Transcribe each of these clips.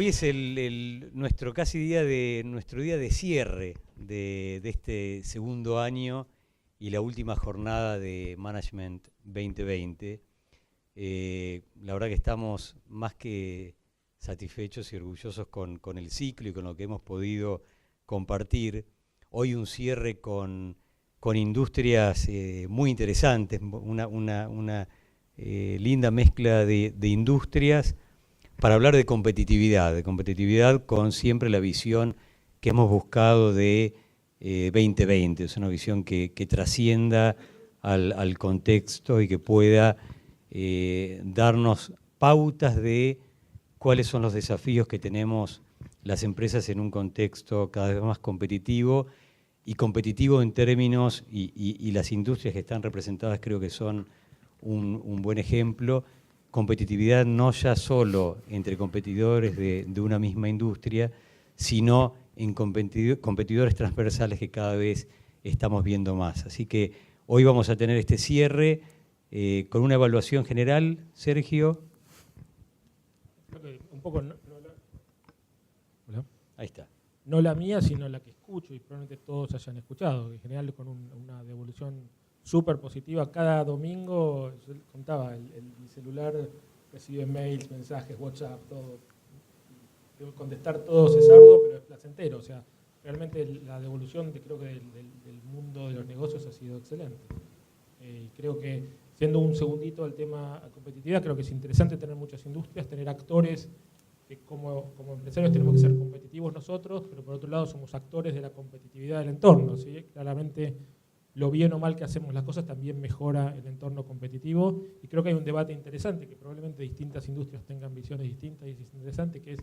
hoy es nuestro nuestro día de cierre de este segundo año y la última jornada de Management 2020. La verdad que estamos más que satisfechos y orgullosos con el ciclo y con lo que hemos podido compartir. Hoy un cierre con industrias muy interesantes, una linda mezcla de industrias para hablar de competitividad con siempre la visión que hemos buscado de 2020. Es una visión que trascienda al contexto y que pueda darnos pautas de cuáles son los desafíos que tenemos las empresas en un contexto cada vez más competitivo en términos, y las industrias que están representadas creo que son un buen ejemplo. Competitividad no ya solo entre competidores de una misma industria, sino en competidores transversales que cada vez estamos viendo más. Así que hoy vamos a tener este cierre con una evaluación general. Sergio. Un poco, Ahí está. No la mía, sino la que escucho, y probablemente todos hayan escuchado, en general con una devolución súper positiva. Cada domingo, yo contaba, mi celular recibe mails, mensajes, WhatsApp, todo. Debo contestar todo cesardo, pero es placentero. O sea, realmente la devolución creo que del mundo de los negocios ha sido excelente. Creo que, siendo un segundito al tema competitividad, creo que es interesante tener muchas industrias, tener actores que como empresarios tenemos que ser competitivos nosotros, pero por otro lado somos actores de la competitividad del entorno, ¿sí? Claramente lo bien o mal que hacemos las cosas también mejora el entorno competitivo, y creo que hay un debate interesante, que probablemente distintas industrias tengan visiones distintas, y es interesante, que es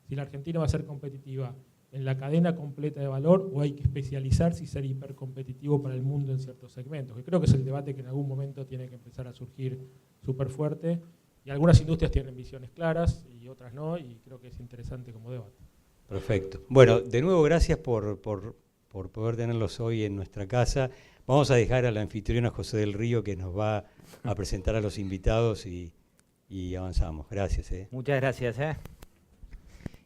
si la Argentina va a ser competitiva en la cadena completa de valor o hay que especializarse y ser hipercompetitivo para el mundo en ciertos segmentos, que creo que es el debate que en algún momento tiene que empezar a surgir súper fuerte, y algunas industrias tienen visiones claras y otras no, y creo que es interesante como debate. Perfecto. Bueno, de nuevo gracias por poder tenerlos hoy en nuestra casa. Vamos a dejar al anfitrión, a José del Río, que nos va a presentar a los invitados y avanzamos. Gracias. Muchas gracias.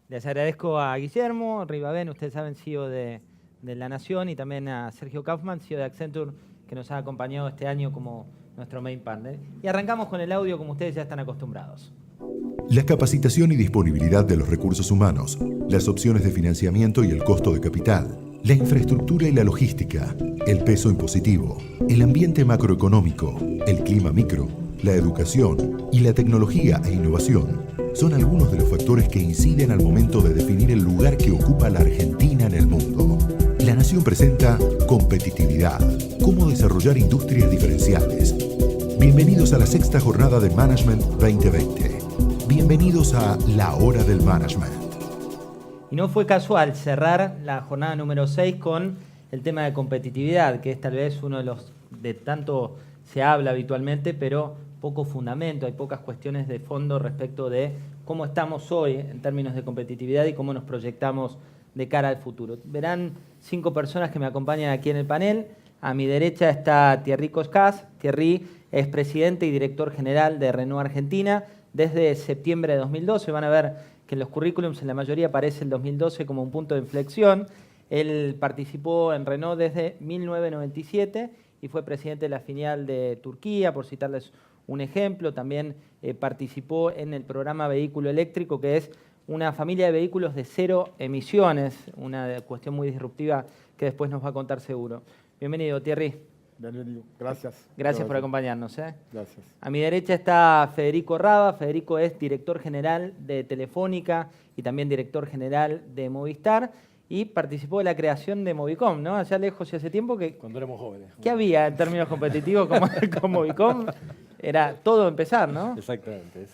Les agradezco a Guillermo Ribabén, ustedes saben, CEO de La Nación, y también a Sergio Kaufman, CEO de Accenture, que nos ha acompañado este año como nuestro main partner. Y arrancamos con el audio como ustedes ya están acostumbrados. La capacitación y disponibilidad de los recursos humanos, las opciones de financiamiento y el costo de capital, la infraestructura y la logística, el peso impositivo, el ambiente macroeconómico, el clima micro, la educación y la tecnología e innovación son algunos de los factores que inciden al momento de definir el lugar que ocupa la Argentina en el mundo. La Nación presenta Competitividad, cómo desarrollar industrias diferenciales. Bienvenidos a la sexta jornada de Management 2020. Bienvenidos a La Hora del Management. Y no fue casual cerrar la jornada número 6 con el tema de competitividad, que es tal vez uno de los de tanto se habla habitualmente, pero poco fundamento, hay pocas cuestiones de fondo respecto de cómo estamos hoy en términos de competitividad y cómo nos proyectamos de cara al futuro. Verán 5 personas que me acompañan aquí en el panel. A mi derecha está Thierry Coscas. Thierry es presidente y director general de Renault Argentina desde septiembre de 2012. Van a ver que en los currículums en la mayoría aparece el 2012 como un punto de inflexión. Él participó en Renault desde 1997 y fue presidente de la filial de Turquía, por citarles un ejemplo. También participó en el programa Vehículo Eléctrico, que es una familia de vehículos de 0 emisiones, una cuestión muy disruptiva que después nos va a contar seguro. Bienvenido, Thierry. Gracias. Gracias por acompañarnos. Gracias. A mi derecha está Federico Raba. Federico es director general de Telefónica y también director general de Movistar, y participó de la creación de Movicom, ¿no? Allá lejos y hace tiempo que... Cuando éramos jóvenes. ¿Qué había en términos competitivos con Movicom? Era todo empezar, ¿no? Exactamente.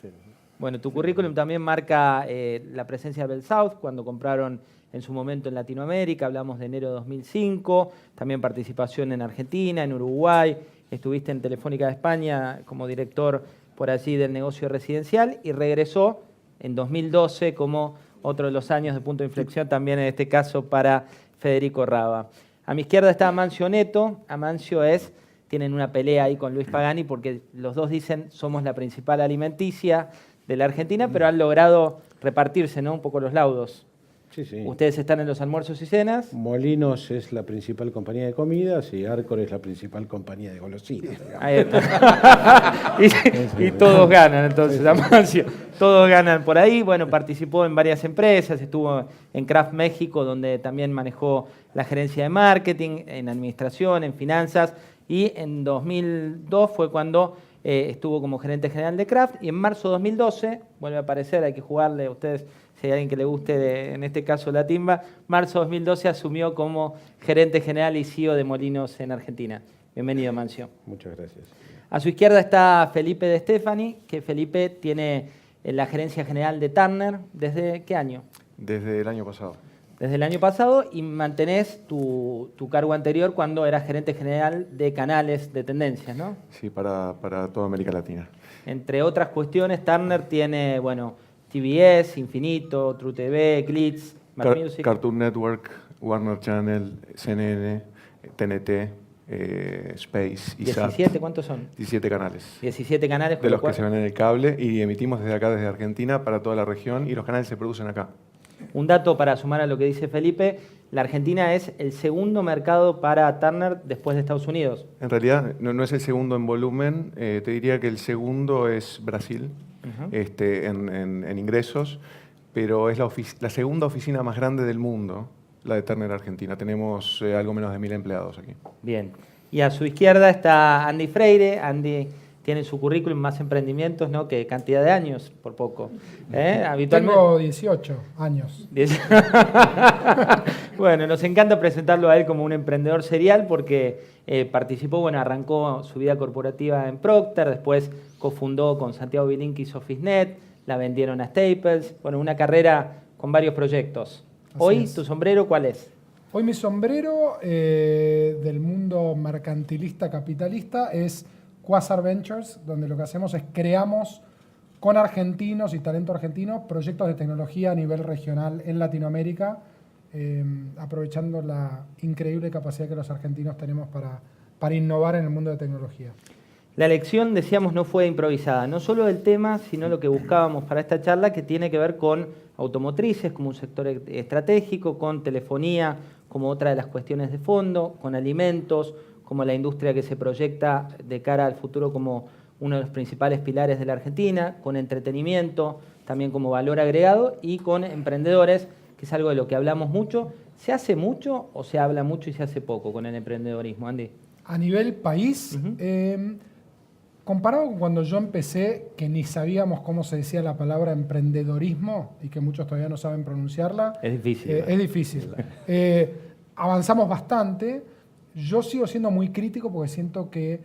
Bueno, tu currículum también marca la presencia de Bell South cuando compraron en su momento en Latinoamérica, hablamos de enero de 2005, también participación en Argentina, en Uruguay, estuviste en Telefónica de España como director por allí del negocio residencial y regresó en 2012 como otro de los años de punto de inflexión también en este caso para Federico Raba. A mi izquierda está Amancio Neto. Amancio tienen una pelea ahí con Luis Pagani porque los dos dicen somos la principal alimenticia de la Argentina, pero han logrado repartirse, ¿no?, un poco los laudos. Sí, sí. Ustedes están en los almuerzos y cenas. Molinos es la principal compañía de comidas y Arcor es la principal compañía de golosinas. Digamos. Ahí está. y todos ganan, entonces, Amancio. Todos ganan por ahí. Bueno, participó en varias empresas, estuvo en Kraft México, donde también manejó la gerencia de marketing, en administración, en finanzas, y en 2002 fue cuando estuvo como gerente general de Kraft, y en marzo de 2012, vuelve a aparecer, hay que jugarle a ustedes, si hay alguien que le guste, en este caso la timba, marzo de 2012 asumió como gerente general y CEO de Molinos en Argentina. Bienvenido, Mancio. Muchas gracias. A su izquierda está Felipe De Stefani, que Felipe tiene la gerencia general de Turner. ¿Desde qué año? Desde el año pasado. Desde el año pasado, y mantenés tu cargo anterior cuando eras gerente general de canales de tendencias, ¿no? Sí, para toda América Latina. Entre otras cuestiones, Turner tiene, bueno, TBS, Infinito, TrueTV, Glitz, Mad Music. Cartoon Network, Warner Channel, CNN, TNT, Space, ISAT. 17, ¿cuántos son? 17 canales. 17 canales. De los que se ven en el cable, y emitimos desde acá, desde Argentina, para toda la región, y los canales se producen acá. Un dato para sumar a lo que dice Felipe: la Argentina es el segundo mercado para Turner después de Estados Unidos. En realidad no es el segundo en volumen, te diría que el segundo es Brasil, en ingresos, pero es la segunda oficina más grande del mundo, la de Turner Argentina. Tenemos algo menos de 1000 empleados aquí. Bien. Y a su izquierda está Andy Freire. Andy tiene en su currículum más emprendimientos, ¿no?, que cantidad de años, por poco. Habitualmente... Tengo 18 años. Bueno, nos encanta presentarlo a él como un emprendedor serial porque participó, bueno, arrancó su vida corporativa en Procter, después cofundó con Santiago Bilinkis OfficeNet, la vendieron a Staples, bueno, una carrera con varios proyectos. Hoy, ¿tu sombrero cuál es? Hoy mi sombrero del mundo mercantilista, capitalista, es Quasar Ventures, donde lo que hacemos es creamos con argentinos y talento argentino proyectos de tecnología a nivel regional en Latinoamérica, aprovechando la increíble capacidad que los argentinos tenemos para innovar en el mundo de tecnología. La elección, decíamos, no fue improvisada, no solo del tema, sino lo que buscábamos para esta charla, que tiene que ver con automotrices como un sector estratégico, con telefonía como otra de las cuestiones de fondo, con alimentos, como la industria que se proyecta de cara al futuro como uno de los principales pilares de la Argentina, con entretenimiento, también como valor agregado, y con emprendedores, que es algo de lo que hablamos mucho. ¿Se hace mucho o se habla mucho y se hace poco con el emprendedorismo, Andy? A nivel país, comparado con cuando yo empecé, que ni sabíamos cómo se decía la palabra emprendedorismo y que muchos todavía no saben pronunciarla. Es difícil. Es difícil. Avanzamos bastante. Yo sigo siendo muy crítico porque siento que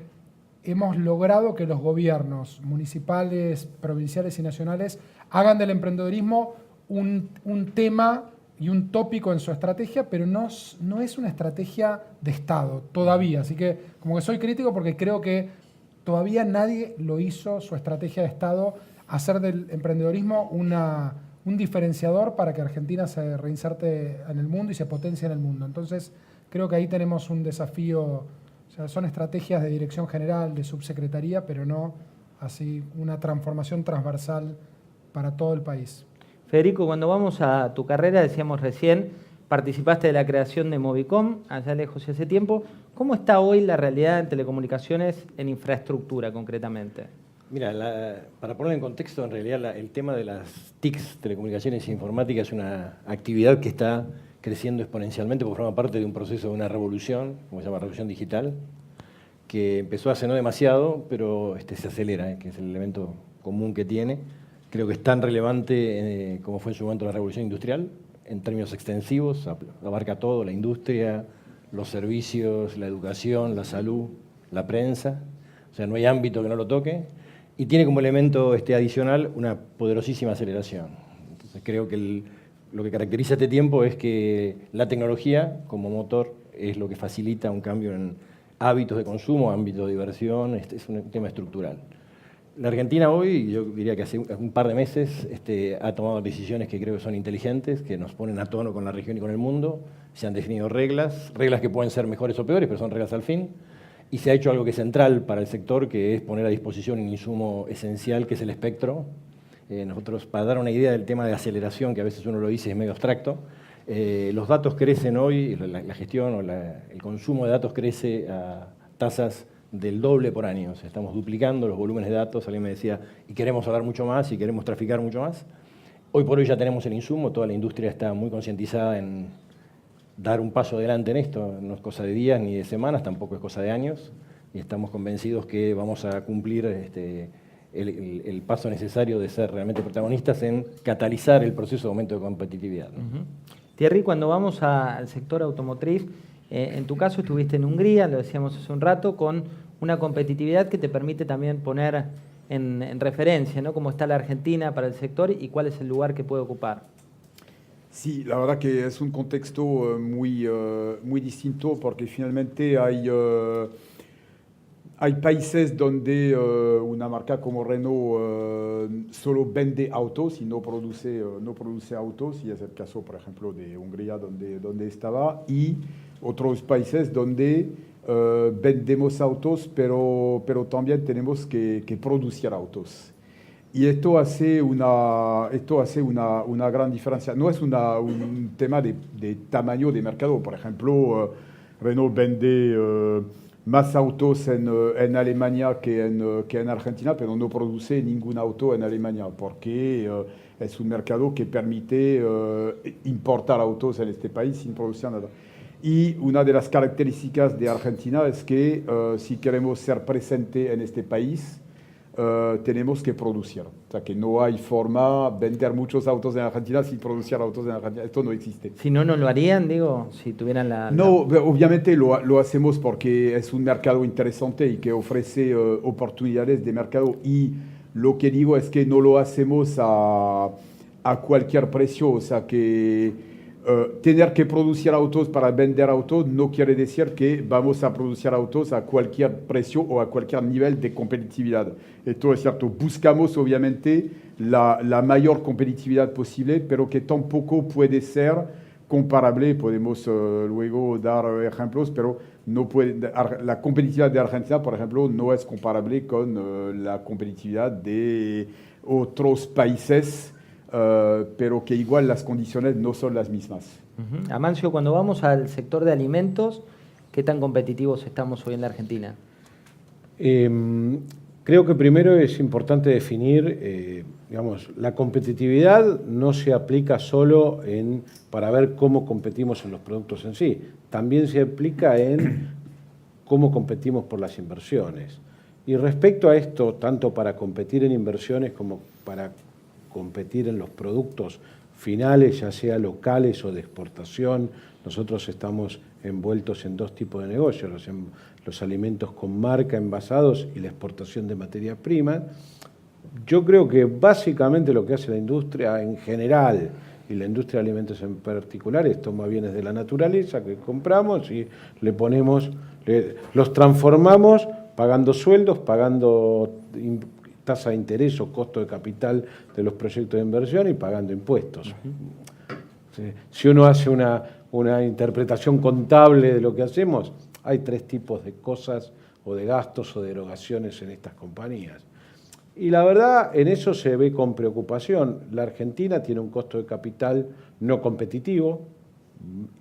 hemos logrado que los gobiernos municipales, provinciales y nacionales hagan del emprendedorismo un tema y un tópico en su estrategia, pero no es una estrategia de Estado todavía. Así que como que soy crítico porque creo que todavía nadie lo hizo su estrategia de Estado, hacer del emprendedorismo un diferenciador para que Argentina se reinserte en el mundo y se potencie en el mundo. Entonces, creo que ahí tenemos un desafío. O sea, son estrategias de dirección general, de subsecretaría, pero no así una transformación transversal para todo el país. Federico, cuando vamos a tu carrera, decíamos recién, participaste de la creación de Movicom, allá lejos y hace tiempo. ¿Cómo está hoy la realidad en telecomunicaciones, en infraestructura concretamente? Mira, para ponerlo en contexto, en realidad el tema de las TICs, telecomunicaciones e informática, es una actividad que está creciendo exponencialmente porque forma parte de un proceso de una revolución, como se llama revolución digital, que empezó hace no demasiado, pero se acelera, que es el elemento común que tiene. Creo que es tan relevante como fue en su momento la revolución industrial, en términos extensivos, abarca todo, la industria, los servicios, la educación, la salud, la prensa, o sea, no hay ámbito que no lo toque, y tiene como elemento adicional una poderosísima aceleración. Entonces creo que lo que caracteriza este tiempo es que la tecnología como motor es lo que facilita un cambio en hábitos de consumo, ámbitos de diversión, es un tema estructural. La Argentina hoy, yo diría que hace un par de meses, ha tomado decisiones que creo que son inteligentes, que nos ponen a tono con la región y con el mundo. Se han definido reglas que pueden ser mejores o peores, pero son reglas al fin. Y se ha hecho algo que es central para el sector, que es poner a disposición un insumo esencial, que es el espectro. Nosotros, para dar una idea del tema de aceleración, que a veces uno lo dice es medio abstracto, los datos crecen hoy, la gestión o el consumo de datos crece a tasas del doble por año. O sea, estamos duplicando los volúmenes de datos. Alguien me decía, y queremos hablar mucho más, y queremos traficar mucho más. Hoy por hoy ya tenemos el insumo, toda la industria está muy concientizada en dar un paso adelante en esto. No es cosa de días ni de semanas, tampoco es cosa de años. Y estamos convencidos que vamos a cumplir el paso necesario de ser realmente protagonistas en catalizar el proceso de aumento de competitividad, ¿no? Thierry, cuando vamos al sector automotriz, en tu caso estuviste en Hungría, lo decíamos hace un rato, con una competitividad que te permite también poner en referencia, ¿no?, cómo está la Argentina para el sector y cuál es el lugar que puede ocupar. Sí, la verdad que es un contexto muy distinto porque finalmente hay países donde una marca como Renault solo vende autos y no produce autos, y es el caso, por ejemplo, de Hungría, donde estaba, y otros países donde vendemos autos, pero también tenemos que producir autos. Y esto hace una gran diferencia. No es un tema de tamaño de mercado. Por ejemplo, Renault vende más autos en Alemania que en Argentina, pero no produce ningún auto en Alemania porque es un mercado que permite importar autos en este país sin producir nada. Y una de las características de Argentina es que si queremos ser presente en este país, tenemos que producir. O sea, que no hay forma de vender muchos autos en Argentina sin producir autos en Argentina. Esto no existe. Si no, ¿no lo harían, digo, si tuvieran la...? No, obviamente lo hacemos porque es un mercado interesante y que ofrece oportunidades de mercado. Y lo que digo es que no lo hacemos a cualquier precio. O sea, que tener que producir autos para vender autos no quiere decir que vamos a producir autos a cualquier precio o a cualquier nivel de competitividad. Esto es cierto. Buscamos, obviamente, la mayor competitividad posible, pero que tampoco puede ser comparable. Podemos luego dar ejemplos, pero no puede, la competitividad de Argentina, por ejemplo, no es comparable con la competitividad de otros países, pero que igual las condiciones no son las mismas. Amancio, cuando vamos al sector de alimentos, ¿qué tan competitivos estamos hoy en la Argentina? Creo que primero es importante definir, digamos, la competitividad no se aplica solo para ver cómo competimos en los productos en sí, también se aplica en cómo competimos por las inversiones. Y respecto a esto, tanto para competir en inversiones como para competir en los productos finales, ya sea locales o de exportación, nosotros estamos envueltos en dos tipos de negocios, los alimentos con marca envasados y la exportación de materia prima. Yo creo que básicamente lo que hace la industria en general y la industria de alimentos en particular es toma bienes de la naturaleza que compramos y los transformamos pagando sueldos, pagando tasa de interés o costo de capital de los proyectos de inversión y pagando impuestos. Si uno hace una interpretación contable de lo que hacemos, hay tres tipos de cosas o de gastos o de erogaciones en estas compañías. Y la verdad, en eso se ve con preocupación. La Argentina tiene un costo de capital no competitivo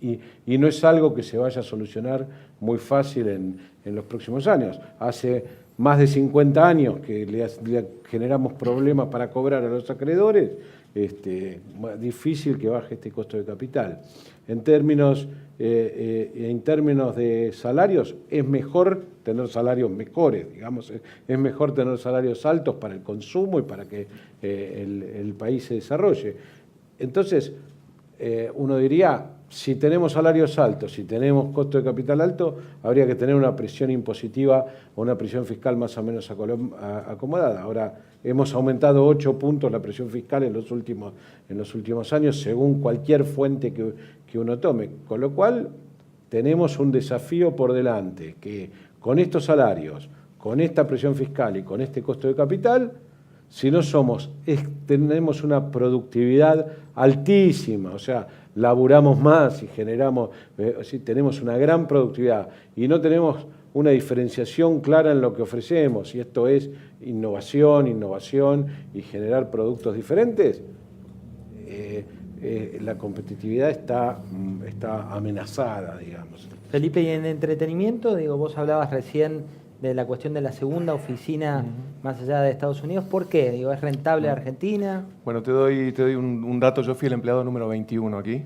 y no es algo que se vaya a solucionar muy fácil en los próximos años. Hace más de 50 años que le generamos problemas para cobrar a los acreedores, difícil que baje este costo de capital. En términos de salarios, es mejor tener salarios mejores, digamos, es mejor tener salarios altos para el consumo y para que el país se desarrolle. Entonces, uno diría, si tenemos salarios altos, si tenemos costo de capital alto, habría que tener una presión impositiva o una presión fiscal más o menos acomodada. Ahora, hemos aumentado 8 puntos la presión fiscal en los últimos años, según cualquier fuente que uno tome. Con lo cual, tenemos un desafío por delante, que con estos salarios, con esta presión fiscal y con este costo de capital, si no tenemos una productividad altísima, o sea, laburamos más y generamos, si tenemos una gran productividad y no tenemos una diferenciación clara en lo que ofrecemos, y esto es innovación y generar productos diferentes, la competitividad está amenazada, digamos. Felipe, y en entretenimiento, digo, vos hablabas recién de la cuestión de la segunda oficina más allá de Estados Unidos. ¿Por qué? Digo, ¿es rentable Argentina? Bueno, te doy un dato. Yo fui el empleado número 21 aquí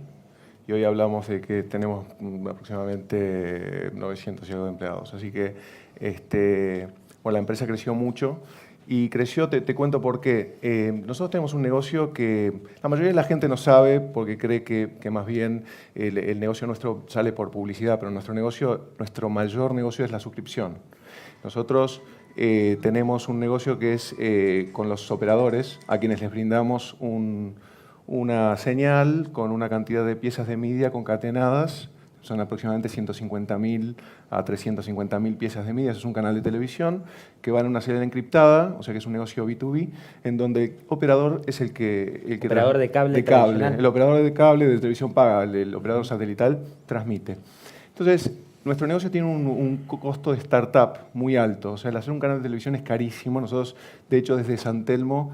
y hoy hablamos de que tenemos aproximadamente 900 y algo de empleados. Así que bueno, la empresa creció mucho y creció, te cuento por qué. Nosotros tenemos un negocio que la mayoría de la gente no sabe porque cree que más bien el negocio nuestro sale por publicidad, pero nuestro mayor negocio es la suscripción. Nosotros tenemos un negocio que es con los operadores, a quienes les brindamos una señal con una cantidad de piezas de media concatenadas. Son aproximadamente 150.000 a 350.000 piezas de media. Eso es un canal de televisión que va en una señal encriptada, o sea que es un negocio B2B, en donde el operador es el que operador de cable. El operador de cable de televisión paga, el operador satelital transmite. Entonces, nuestro negocio tiene un costo de startup muy alto. O sea, el hacer un canal de televisión es carísimo. Nosotros, de hecho, desde San Telmo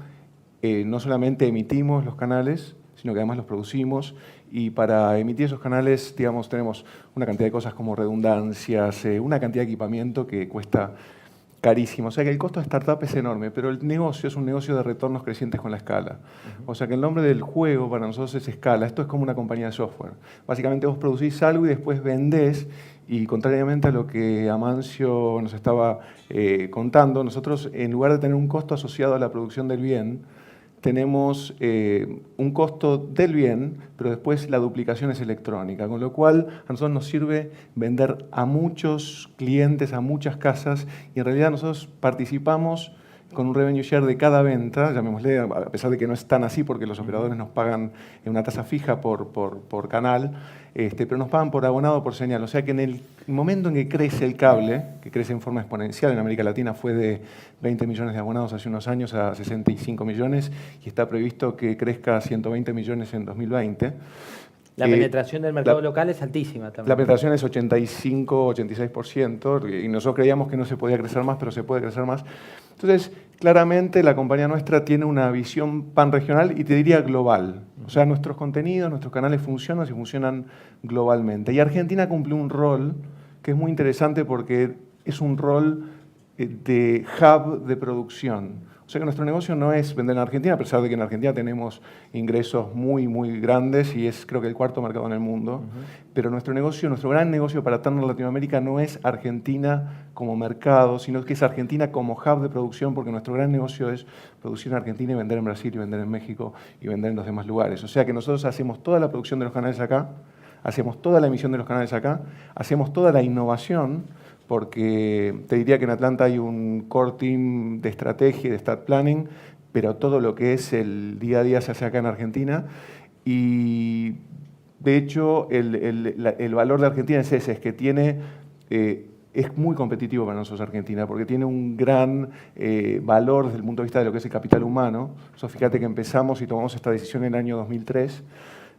no solamente emitimos los canales, sino que además los producimos. Y para emitir esos canales, digamos, tenemos una cantidad de cosas como redundancias, una cantidad de equipamiento que cuesta carísimo. O sea que el costo de startup es enorme, pero el negocio es un negocio de retornos crecientes con la escala. O sea que el nombre del juego para nosotros es escala. Esto es como una compañía de software. Básicamente vos producís algo y después vendés, y contrariamente a lo que Amancio nos estaba contando, nosotros en lugar de tener un costo asociado a la producción del bien, tenemos un costo del bien, pero después la duplicación es electrónica, con lo cual a nosotros nos sirve vender a muchos clientes, a muchas casas, y en realidad nosotros participamos con un revenue share de cada venta, llamémosle, a pesar de que no es tan así porque los operadores nos pagan en una tasa fija por canal, pero nos pagan por abonado por señal. O sea que en el momento en que crece el cable, que crece en forma exponencial, en América Latina fue de 20 millones de abonados hace unos años a 65 millones y está previsto que crezca a 120 millones en 2020. La penetración del mercado local es altísima también. La penetración es 85-86% y nosotros creíamos que no se podía crecer más, pero se puede crecer más. Entonces, claramente la compañía nuestra tiene una visión panregional y te diría global. O sea, nuestros contenidos, nuestros canales funcionan y funcionan globalmente. Y Argentina cumple un rol que es muy interesante porque es un rol de hub de producción. O sea que nuestro negocio no es vender en Argentina, a pesar de que en Argentina tenemos ingresos muy, muy grandes y es creo que el cuarto mercado en el mundo. Pero nuestro negocio, nuestro gran negocio para Turner Latinoamérica no es Argentina como mercado, sino que es Argentina como hub de producción, porque nuestro gran negocio es producir en Argentina y vender en Brasil y vender en México y vender en los demás lugares. O sea que nosotros hacemos toda la producción de los canales acá, hacemos toda la emisión de los canales acá, hacemos toda la innovación, porque te diría que en Atlanta hay un core team de estrategia y de stat planning, pero todo lo que es el día a día se hace acá en Argentina. Y de hecho, el valor de Argentina es ese, es que tiene, es muy competitivo para nosotros Argentina, porque tiene un gran valor desde el punto de vista de lo que es el capital humano. Fíjate que empezamos y tomamos esta decisión en el año 2003,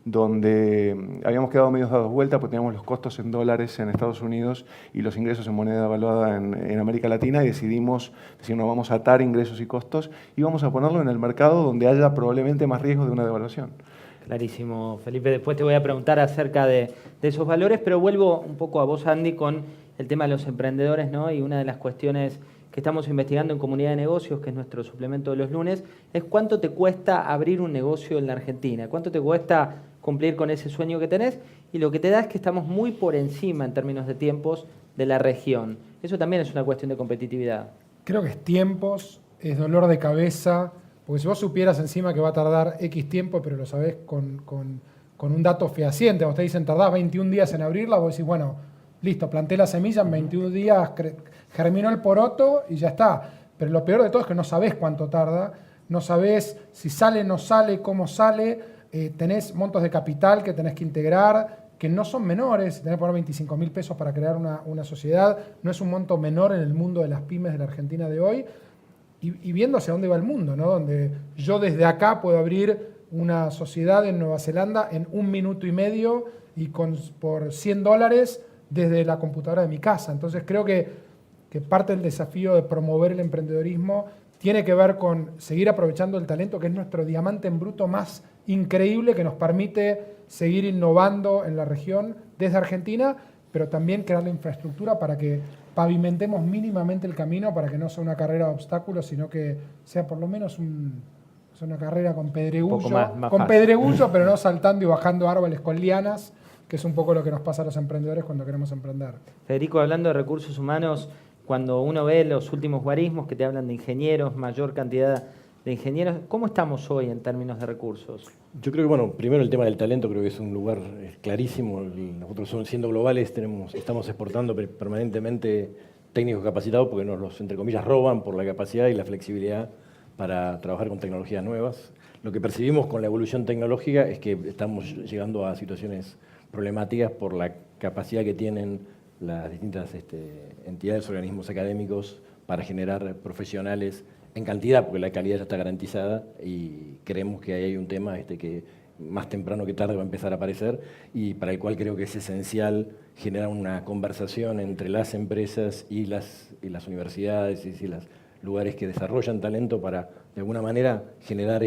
donde habíamos quedado medio dados vuelta porque teníamos los costos en dólares en Estados Unidos y los ingresos en moneda evaluada en América Latina, y decidimos decir, no, vamos a atar ingresos y costos y vamos a ponerlo en el mercado donde haya probablemente más riesgo de una devaluación. Clarísimo, Felipe. Después te voy a preguntar acerca de esos valores, pero vuelvo un poco a vos, Andy, con el tema de los emprendedores, ¿no? Y una de las cuestiones que estamos investigando en Comunidad de Negocios, que es nuestro suplemento de los lunes, es cuánto te cuesta abrir un negocio en la Argentina, cuánto te cuesta cumplir con ese sueño que tenés, y lo que te da es que estamos muy por encima en términos de tiempos de la región. Eso también es una cuestión de competitividad. Creo que es tiempos, es dolor de cabeza, porque si vos supieras encima que va a tardar X tiempo, pero lo sabés con un dato fehaciente, vos te dicen tardás 21 días en abrirla, vos decís, bueno, listo, planté la semilla, en 21 días germinó el poroto y ya está. Pero lo peor de todo es que no sabés cuánto tarda, no sabés si sale, no sale, cómo sale. Tenés montos de capital que tenés que integrar, que no son menores. Tenés que poner 25.000 pesos para crear una sociedad. No es un monto menor en el mundo de las pymes de la Argentina de hoy. Y viendo hacia dónde va el mundo, ¿no? Donde yo desde acá puedo abrir una sociedad en Nueva Zelanda en 1 minuto y medio y por $100 desde la computadora de mi casa. Entonces creo que que parte del desafío de promover el emprendedorismo tiene que ver con seguir aprovechando el talento, que es nuestro diamante en bruto más increíble, que nos permite seguir innovando en la región desde Argentina, pero también crear la infraestructura para que pavimentemos mínimamente el camino, para que no sea una carrera de obstáculos, sino que sea por lo menos una carrera con pedregullo, más pedregullo, pero no saltando y bajando árboles con lianas, que es un poco lo que nos pasa a los emprendedores cuando queremos emprender. Federico, hablando de recursos humanos, cuando uno ve los últimos guarismos que te hablan de ingenieros, mayor cantidad de ingenieros, ¿cómo estamos hoy en términos de recursos? Yo creo que, bueno, primero el tema del talento creo que es un lugar clarísimo. Nosotros, siendo globales, estamos exportando permanentemente técnicos capacitados porque nos los, entre comillas, roban por la capacidad y la flexibilidad para trabajar con tecnologías nuevas. Lo que percibimos con la evolución tecnológica es que estamos llegando a situaciones problemáticas por la capacidad que tienen las distintas entidades, organismos académicos para generar profesionales en cantidad, porque la calidad ya está garantizada y creemos que ahí hay un tema que más temprano que tarde va a empezar a aparecer y para el cual creo que es esencial generar una conversación entre las empresas y las universidades y los lugares que desarrollan talento para, de alguna manera, generar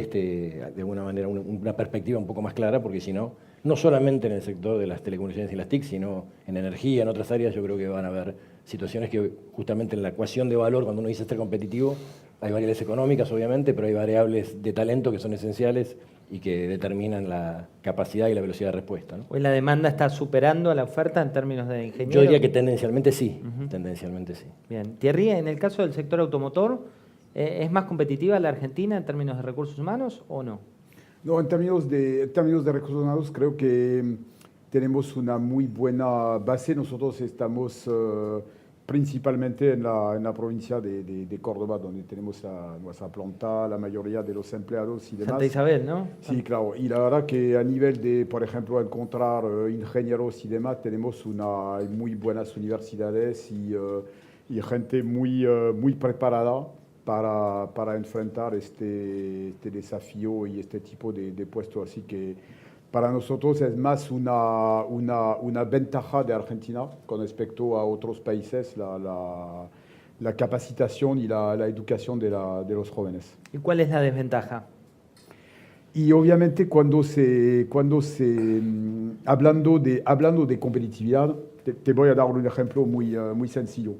una perspectiva un poco más clara, porque si no, no solamente en el sector de las telecomunicaciones y las TIC, sino en energía, en otras áreas, yo creo que van a haber situaciones que justamente en la ecuación de valor, cuando uno dice ser competitivo, hay variables económicas, obviamente, pero hay variables de talento que son esenciales y que determinan la capacidad y la velocidad de respuesta, ¿no? ¿Hoy la demanda está superando a la oferta en términos de ingenieros? Yo diría que tendencialmente sí, tendencialmente sí. Bien. Thierry, en el caso del sector automotor, ¿es más competitiva la Argentina en términos de recursos humanos o no? No, en términos de recursos humanos creo que tenemos una muy buena base. Nosotros estamos principalmente en la provincia de Córdoba, donde tenemos nuestra planta, la mayoría de los empleados y demás. Santa Isabel, ¿no? Sí, claro. Y la verdad que a nivel de, por ejemplo, encontrar ingenieros y demás, tenemos muy buenas universidades y gente muy preparada para enfrentar este desafío y este tipo de puesto. Así que para nosotros es más una ventaja de Argentina con respecto a otros países, la capacitación y la educación de los jóvenes. ¿Y cuál es la desventaja? Y obviamente hablando de competitividad, te voy a dar un ejemplo muy sencillo.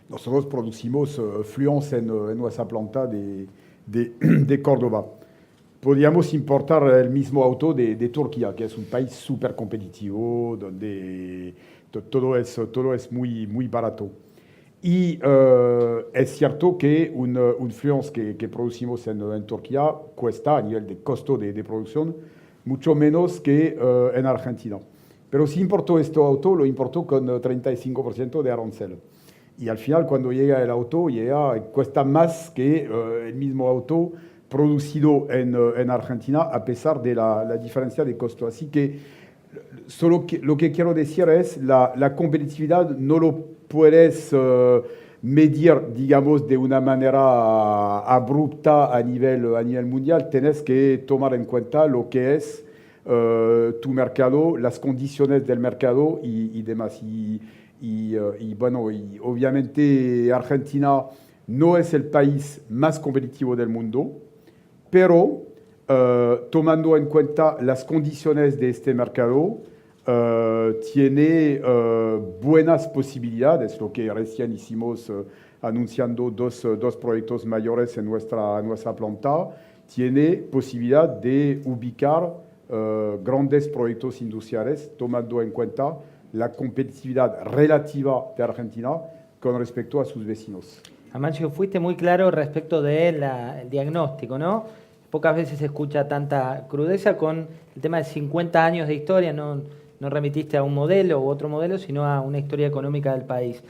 Nosotros producimos Fluence en nuestra planta de Córdoba. Podríamos importar el mismo auto de Turquía, que es un país súper competitivo, donde todo es muy barato. Y es cierto que un Fluence que producimos en Turquía cuesta a nivel de costo de producción mucho menos que en Argentina. Pero si importó este auto, lo importó con 35% de arancel. Y al final, cuando llega el auto, cuesta más que el mismo auto producido en Argentina, a pesar de la diferencia de costo. Así que lo que quiero decir es la competitividad no lo puedes medir, digamos, de una manera abrupta a nivel mundial. Tienes que tomar en cuenta lo que es tu mercado, las condiciones del mercado y demás. Y obviamente Argentina no es el país más competitivo del mundo, pero tomando en cuenta las condiciones de este mercado, tiene buenas posibilidades, lo que recién hicimos anunciando dos proyectos mayores en nuestra planta, tiene posibilidad de ubicar grandes proyectos industriales, tomando en cuenta la competitividad relativa de Argentina con respecto a sus vecinos. Amancio, fuiste muy claro respecto del diagnóstico, ¿no? Pocas veces se escucha tanta crudeza con el tema de 50 años de historia, no remitiste a un modelo u otro modelo, sino a una historia económica del país.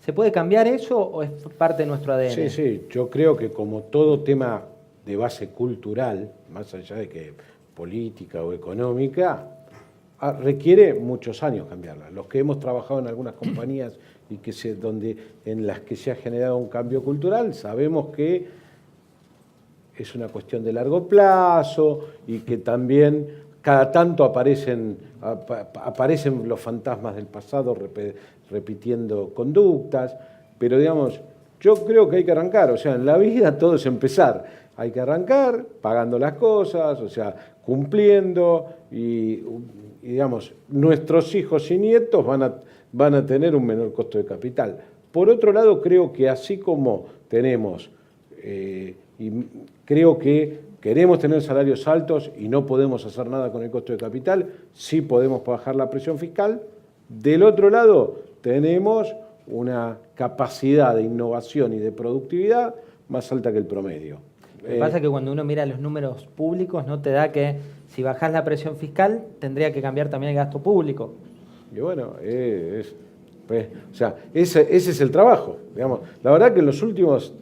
¿Se puede cambiar eso o es parte de nuestro ADN? Sí, yo creo que como todo tema de base cultural, más allá de que política o económica, requiere muchos años cambiarla. Los que hemos trabajado en algunas compañías y en las que se ha generado un cambio cultural, sabemos que es una cuestión de largo plazo y que también cada tanto aparecen los fantasmas del pasado repitiendo conductas. pero digamos, yo creo que hay que arrancar, o sea, en la vida todo es empezar. Hay que arrancar pagando las cosas, o sea, cumpliendo y digamos, nuestros hijos y nietos van a tener un menor costo de capital. Por otro lado, creo que así como tenemos, y creo que queremos tener salarios altos y no podemos hacer nada con el costo de capital, sí podemos bajar la presión fiscal. Del otro lado, tenemos una capacidad de innovación y de productividad más alta que el promedio. Lo que pasa es que cuando uno mira los números públicos, no te da que si bajás la presión fiscal, tendría que cambiar también el gasto público. Y bueno, o sea, ese es el trabajo. Digamos. La verdad que en los últimos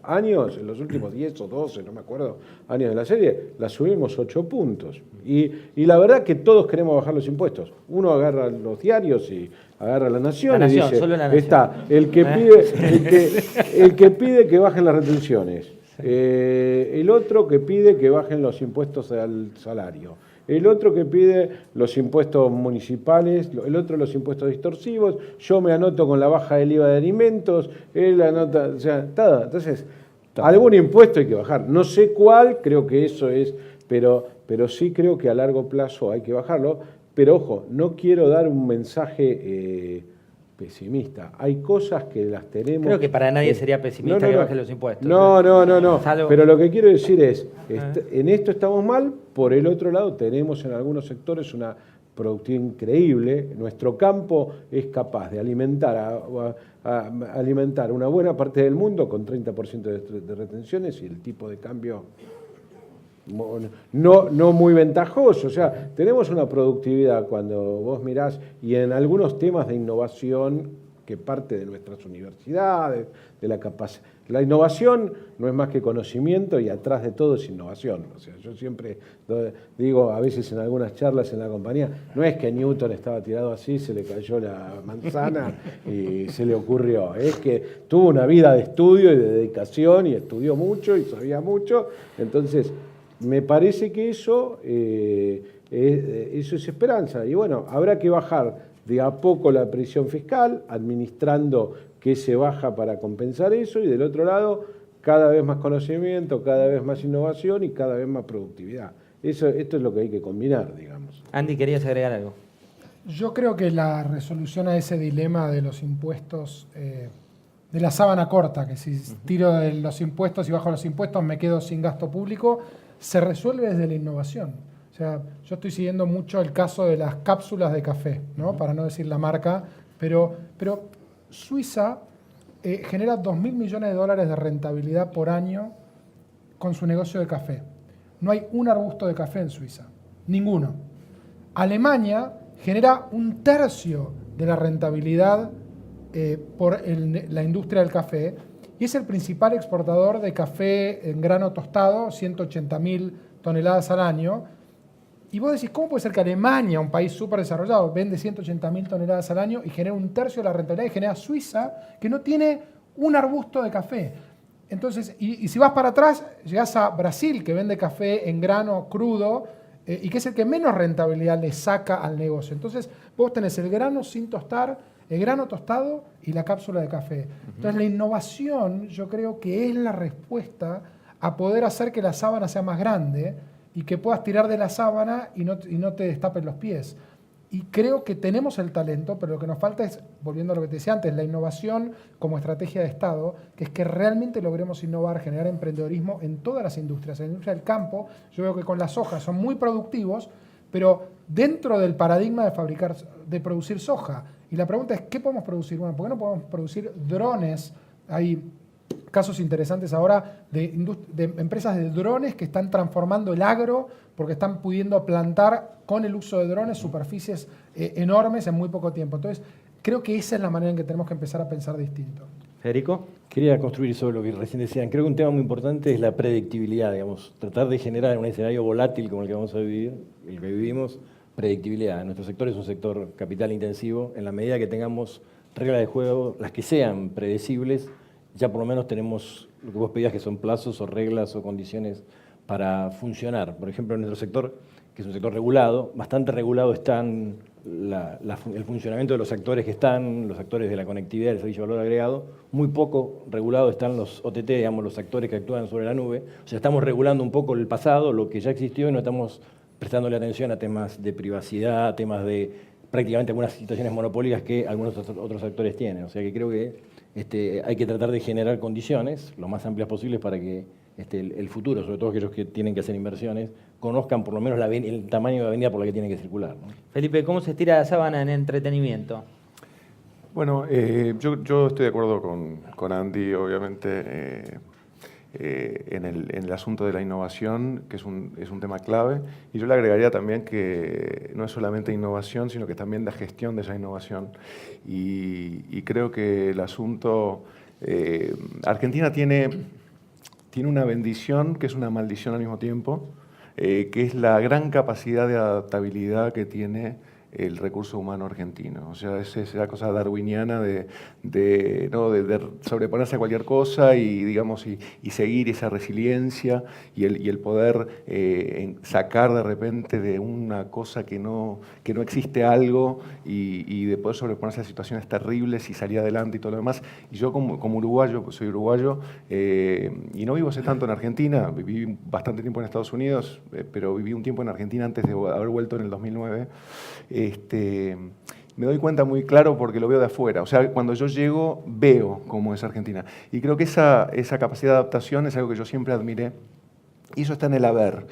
años, en los últimos 10 o 12, no me acuerdo, años de la serie, la subimos 8 puntos. Y la verdad que todos queremos bajar los impuestos. Uno agarra los diarios y agarra La Nación, y dice, solo La Nación. Está el que pide que bajen las retenciones. El otro que pide que bajen los impuestos al salario, el otro que pide los impuestos municipales, el otro los impuestos distorsivos, yo me anoto con la baja del IVA de alimentos, él anota, o sea, todo. Entonces, algún impuesto hay que bajar. No sé cuál, creo que eso es, pero sí creo que a largo plazo hay que bajarlo. Pero ojo, no quiero dar un mensaje pesimista. Hay cosas que las tenemos... Creo que para nadie sería pesimista que bajen los impuestos. No. Pero lo que quiero decir es, en esto estamos mal, por el otro lado tenemos en algunos sectores una productividad increíble. Nuestro campo es capaz de alimentar alimentar una buena parte del mundo con 30% de retenciones y el tipo de cambio no muy ventajoso. O sea, tenemos una productividad cuando vos mirás, y en algunos temas de innovación que parte de nuestras universidades, de la capacidad. La innovación no es más que conocimiento y atrás de todo es innovación. O sea, yo siempre digo, a veces en algunas charlas en la compañía, no es que Newton estaba tirado así, se le cayó la manzana y se le ocurrió. Es que tuvo una vida de estudio y de dedicación y estudió mucho y sabía mucho. Entonces, me parece que eso es esperanza. Y bueno, habrá que bajar de a poco la presión fiscal, administrando qué se baja para compensar eso, y del otro lado, cada vez más conocimiento, cada vez más innovación y cada vez más productividad. Esto es lo que hay que combinar, digamos. Andy, ¿querías agregar algo? Yo creo que la resolución a ese dilema de los impuestos, de la sábana corta, que si tiro de los impuestos y bajo los impuestos me quedo sin gasto público, se resuelve desde la innovación. O sea, yo estoy siguiendo mucho el caso de las cápsulas de café, ¿no? Para no decir la marca, pero Suiza genera $2.000 millones de rentabilidad por año con su negocio de café. No hay un arbusto de café en Suiza, ninguno. Alemania genera 1/3 de la rentabilidad por la industria del café y es el principal exportador de café en grano tostado, 180.000 toneladas al año. Y vos decís, ¿cómo puede ser que Alemania, un país súper desarrollado, vende 180.000 toneladas al año y genera 1/3 de la rentabilidad y genera Suiza, que no tiene un arbusto de café? Entonces, y si vas para atrás, llegás a Brasil, que vende café en grano crudo y que es el que menos rentabilidad le saca al negocio. Entonces, vos tenés el grano sin tostar, el grano tostado y la cápsula de café. Entonces, la innovación yo creo que es la respuesta a poder hacer que la sábana sea más grande y que puedas tirar de la sábana y no te destapes los pies. Y creo que tenemos el talento, pero lo que nos falta es, volviendo a lo que te decía antes, la innovación como estrategia de Estado, que es que realmente logremos innovar, generar emprendedorismo en todas las industrias. En la industria del campo, yo veo que con la soja son muy productivos, pero dentro del paradigma de producir soja. Y la pregunta es, ¿qué podemos producir? Bueno, ¿por qué no podemos producir drones? Hay casos interesantes ahora de empresas de drones que están transformando el agro porque están pudiendo plantar con el uso de drones superficies enormes en muy poco tiempo. Entonces, creo que esa es la manera en que tenemos que empezar a pensar distinto. Federico. Quería construir sobre lo que recién decían. Creo que un tema muy importante es la predictibilidad, digamos. Tratar de generar en un escenario volátil como el que vamos a vivir, el que vivimos, predictibilidad. Nuestro sector es un sector capital intensivo. En la medida que tengamos reglas de juego, las que sean predecibles, ya por lo menos tenemos lo que vos pedías, que son plazos o reglas o condiciones para funcionar. Por ejemplo, en nuestro sector que es un sector regulado, bastante regulado están el funcionamiento de los actores que están, los actores de la conectividad, del servicio de valor agregado, muy poco regulado están los OTT, digamos, los actores que actúan sobre la nube. O sea, estamos regulando un poco el pasado, lo que ya existió, y no estamos prestándole atención a temas de privacidad, temas de prácticamente algunas situaciones monopólicas que algunos otros actores tienen. O sea que creo que hay que tratar de generar condiciones lo más amplias posibles para que el futuro, sobre todo aquellos que tienen que hacer inversiones, conozcan por lo menos el tamaño de la avenida por la que tienen que circular, ¿no? Felipe, ¿cómo se estira la sábana en entretenimiento? Bueno, yo estoy de acuerdo con Andy, obviamente, en el asunto de la innovación, que es un tema clave, y yo le agregaría también que no es solamente innovación, sino que también la gestión de esa innovación. Y creo que el asunto... Argentina tiene una bendición que es una maldición al mismo tiempo, que es la gran capacidad de adaptabilidad que tiene el recurso humano argentino. O sea, es esa cosa darwiniana de sobreponerse a cualquier cosa y, digamos, y seguir esa resiliencia y el poder sacar de repente de una cosa que no existe algo y de poder sobreponerse a situaciones terribles y salir adelante y todo lo demás. Y yo como uruguayo, pues soy uruguayo, y no vivo hace tanto en Argentina, viví bastante tiempo en Estados Unidos, pero viví un tiempo en Argentina antes de haber vuelto en el 2009, me doy cuenta muy claro porque lo veo de afuera. O sea, cuando yo llego, veo cómo es Argentina. Y creo que esa capacidad de adaptación es algo que yo siempre admiré. Y eso está en el haber.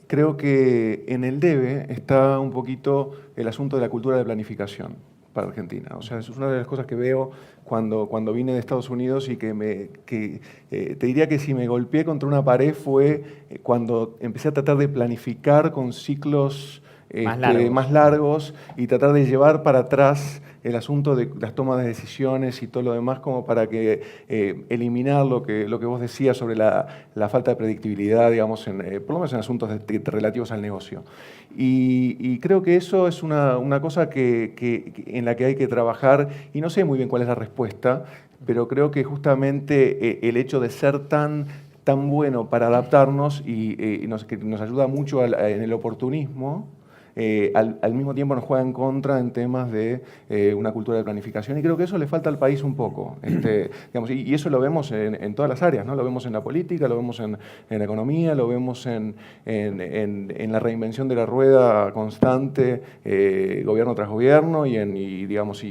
Creo que en el debe está un poquito el asunto de la cultura de planificación para Argentina. O sea, eso es una de las cosas que veo cuando vine de Estados Unidos y que te diría que si me golpeé contra una pared fue cuando empecé a tratar de planificar con ciclos más largos y tratar de llevar para atrás el asunto de las tomas de decisiones y todo lo demás como para que eliminar lo que vos decías sobre la falta de predictibilidad, digamos, por lo menos en asuntos relativos al negocio. Y creo que eso es una cosa en la que hay que trabajar y no sé muy bien cuál es la respuesta, pero creo que justamente el hecho de ser tan bueno para adaptarnos y nos ayuda mucho en el oportunismo, al mismo tiempo nos juega en contra en temas de una cultura de planificación y creo que eso le falta al país un poco. Digamos, y eso lo vemos en todas las áreas, ¿no? Lo vemos en la política, lo vemos en la economía, lo vemos en la reinvención de la rueda constante, gobierno tras gobierno y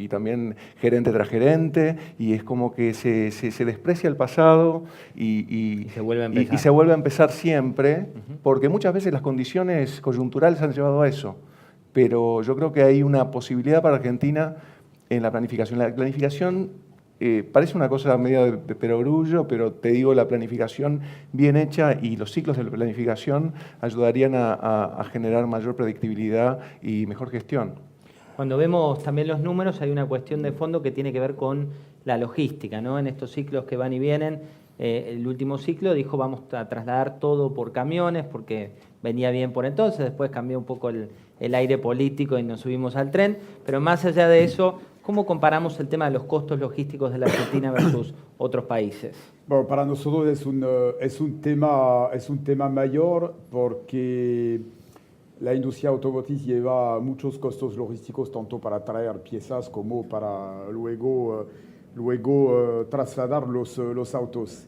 también gerente tras gerente, y es como que se desprecia el pasado y se vuelve a empezar siempre, porque muchas veces las condiciones coyunturales han llevado a eso. Pero yo creo que hay una posibilidad para Argentina en la planificación. La planificación parece una cosa medio de perogrullo, pero te digo, la planificación bien hecha y los ciclos de planificación ayudarían a generar mayor predictibilidad y mejor gestión. Cuando vemos también los números, hay una cuestión de fondo que tiene que ver con la logística, ¿no? En estos ciclos que van y vienen, el último ciclo dijo vamos a trasladar todo por camiones porque venía bien por entonces, después cambió un poco el aire político y nos subimos al tren, pero más allá de eso, ¿cómo comparamos el tema de los costos logísticos de la Argentina versus otros países? Bueno, para nosotros es un tema mayor porque la industria automotriz lleva muchos costos logísticos tanto para traer piezas como para luego trasladar los autos.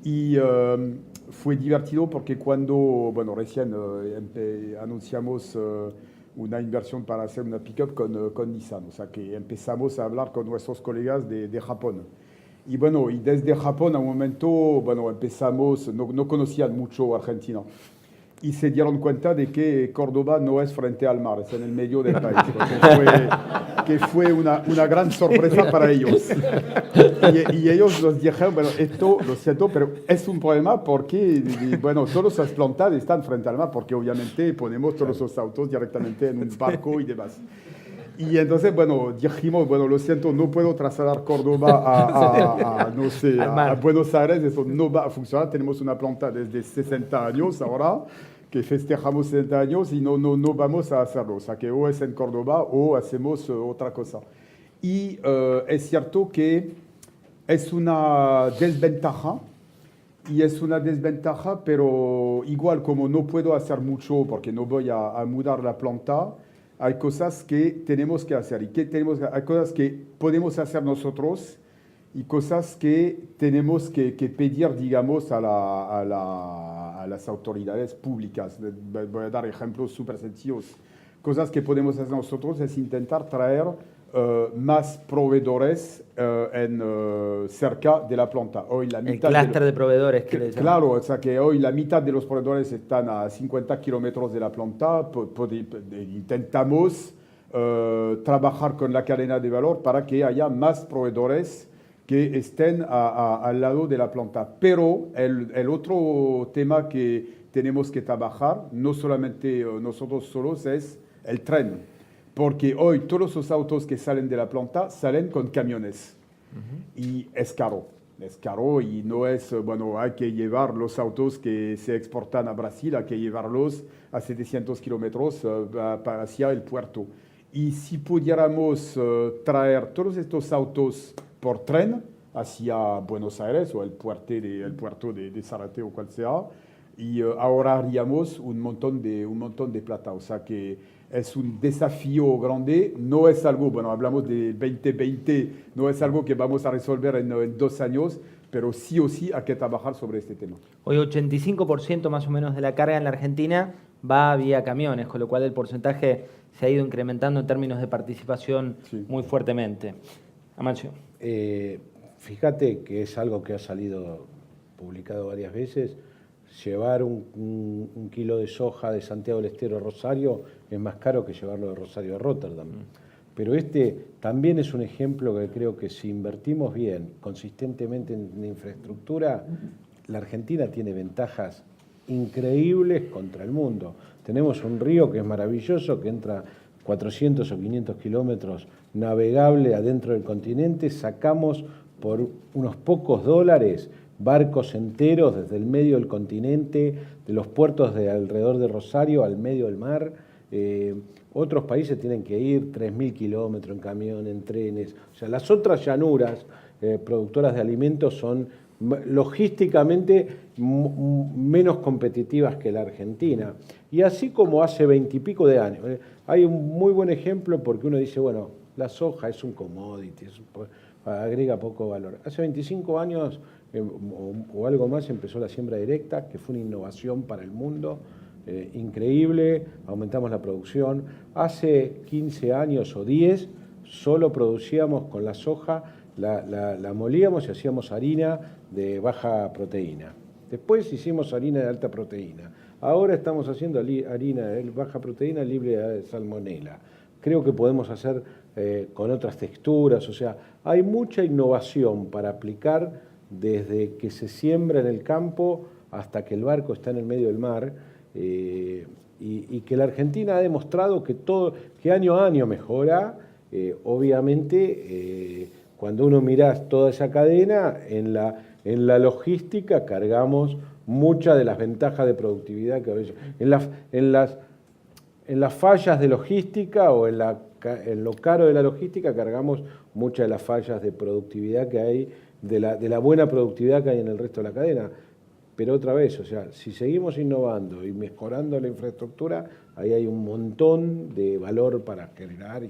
Y fue divertido porque cuando, recién anunciamos una inversión para hacer una pick-up con Nissan, o sea que empezamos a hablar con nuestros colegas de Japón. Y desde Japón a un momento, empezamos, no conocían mucho Argentina. Y se dieron cuenta de que Córdoba no es frente al mar, es en el medio del país, que fue una gran sorpresa para ellos. Y ellos nos dijeron, esto, lo siento, pero es un problema porque, todas las plantas están frente al mar, porque obviamente ponemos todos los autos directamente en un barco y demás. Y entonces, dijimos, lo siento, no puedo trasladar Córdoba a Buenos Aires, eso no va a funcionar. Tenemos una planta desde 60 años ahora, que festejamos 60 años y no vamos a hacerlo. O sea, que o es en Córdoba o hacemos otra cosa. Y es cierto que es una desventaja y es una desventaja, pero igual como no puedo hacer mucho porque no voy a mudar la planta, hay cosas que tenemos que hacer hay cosas que podemos hacer nosotros y cosas que tenemos que pedir, digamos, a las autoridades públicas. Voy a dar ejemplos súper sencillos. Cosas que podemos hacer nosotros es intentar traer más proveedores cerca de la planta. Hoy la mitad el clúster de proveedores que le llaman. Claro, o sea que hoy la mitad de los proveedores están a 50 kilómetros de la planta. Intentamos trabajar con la cadena de valor para que haya más proveedores que estén al lado de la planta. Pero el otro tema que tenemos que trabajar, no solamente nosotros solos, es el tren. Porque hoy todos los autos que salen de la planta salen con camiones. Y es caro y no es, bueno, hay que llevar los autos que se exportan a Brasil, hay que llevarlos a 700 kilómetros hacia el puerto. Y si pudiéramos traer todos estos autos por tren hacia Buenos Aires o el puerto de Zárate o cual sea, y ahorraríamos un montón de plata. O sea que es un desafío grande, no es algo, bueno, hablamos de 2020, no es algo que vamos a resolver en 2 años, pero sí o sí hay que trabajar sobre este tema. Hoy 85% más o menos de la carga en la Argentina va vía camiones, con lo cual el porcentaje se ha ido incrementando en términos de participación muy fuertemente. Amancio. Fíjate que es algo que ha salido publicado varias veces. Llevar un kilo de soja de Santiago del Estero a Rosario es más caro que llevarlo de Rosario a Rotterdam. Pero este también es un ejemplo que creo que si invertimos bien, consistentemente en infraestructura, la Argentina tiene ventajas increíbles contra el mundo. Tenemos un río que es maravilloso, que entra 400 o 500 kilómetros navegable adentro del continente, sacamos por unos pocos dólares barcos enteros desde el medio del continente, de los puertos de alrededor de Rosario al medio del mar. Otros países tienen que ir 3.000 kilómetros en camión, en trenes. O sea, las otras llanuras productoras de alimentos son logísticamente menos competitivas que la Argentina. Y así como hace 20 y pico de años. Hay un muy buen ejemplo porque uno dice, bueno, la soja es un commodity, agrega poco valor. Hace 25 años o algo más empezó la siembra directa, que fue una innovación para el mundo increíble, aumentamos la producción. Hace 15 años o 10 solo producíamos con la soja, la molíamos y hacíamos harina de baja proteína. Después hicimos harina de alta proteína. Ahora estamos haciendo harina de baja proteína libre de salmonela. Creo que podemos hacer con otras texturas, o sea, hay mucha innovación para aplicar desde que se siembra en el campo hasta que el barco está en el medio del mar, y que la Argentina ha demostrado que año a año mejora. Obviamente, cuando uno mira toda esa cadena, en la logística cargamos muchas de las ventajas de productividad que a veces en las fallas de logística o en lo caro de la logística cargamos muchas de las fallas de productividad que hay, de la buena productividad que hay en el resto de la cadena. Pero otra vez, o sea, si seguimos innovando y mejorando la infraestructura, ahí hay un montón de valor para generar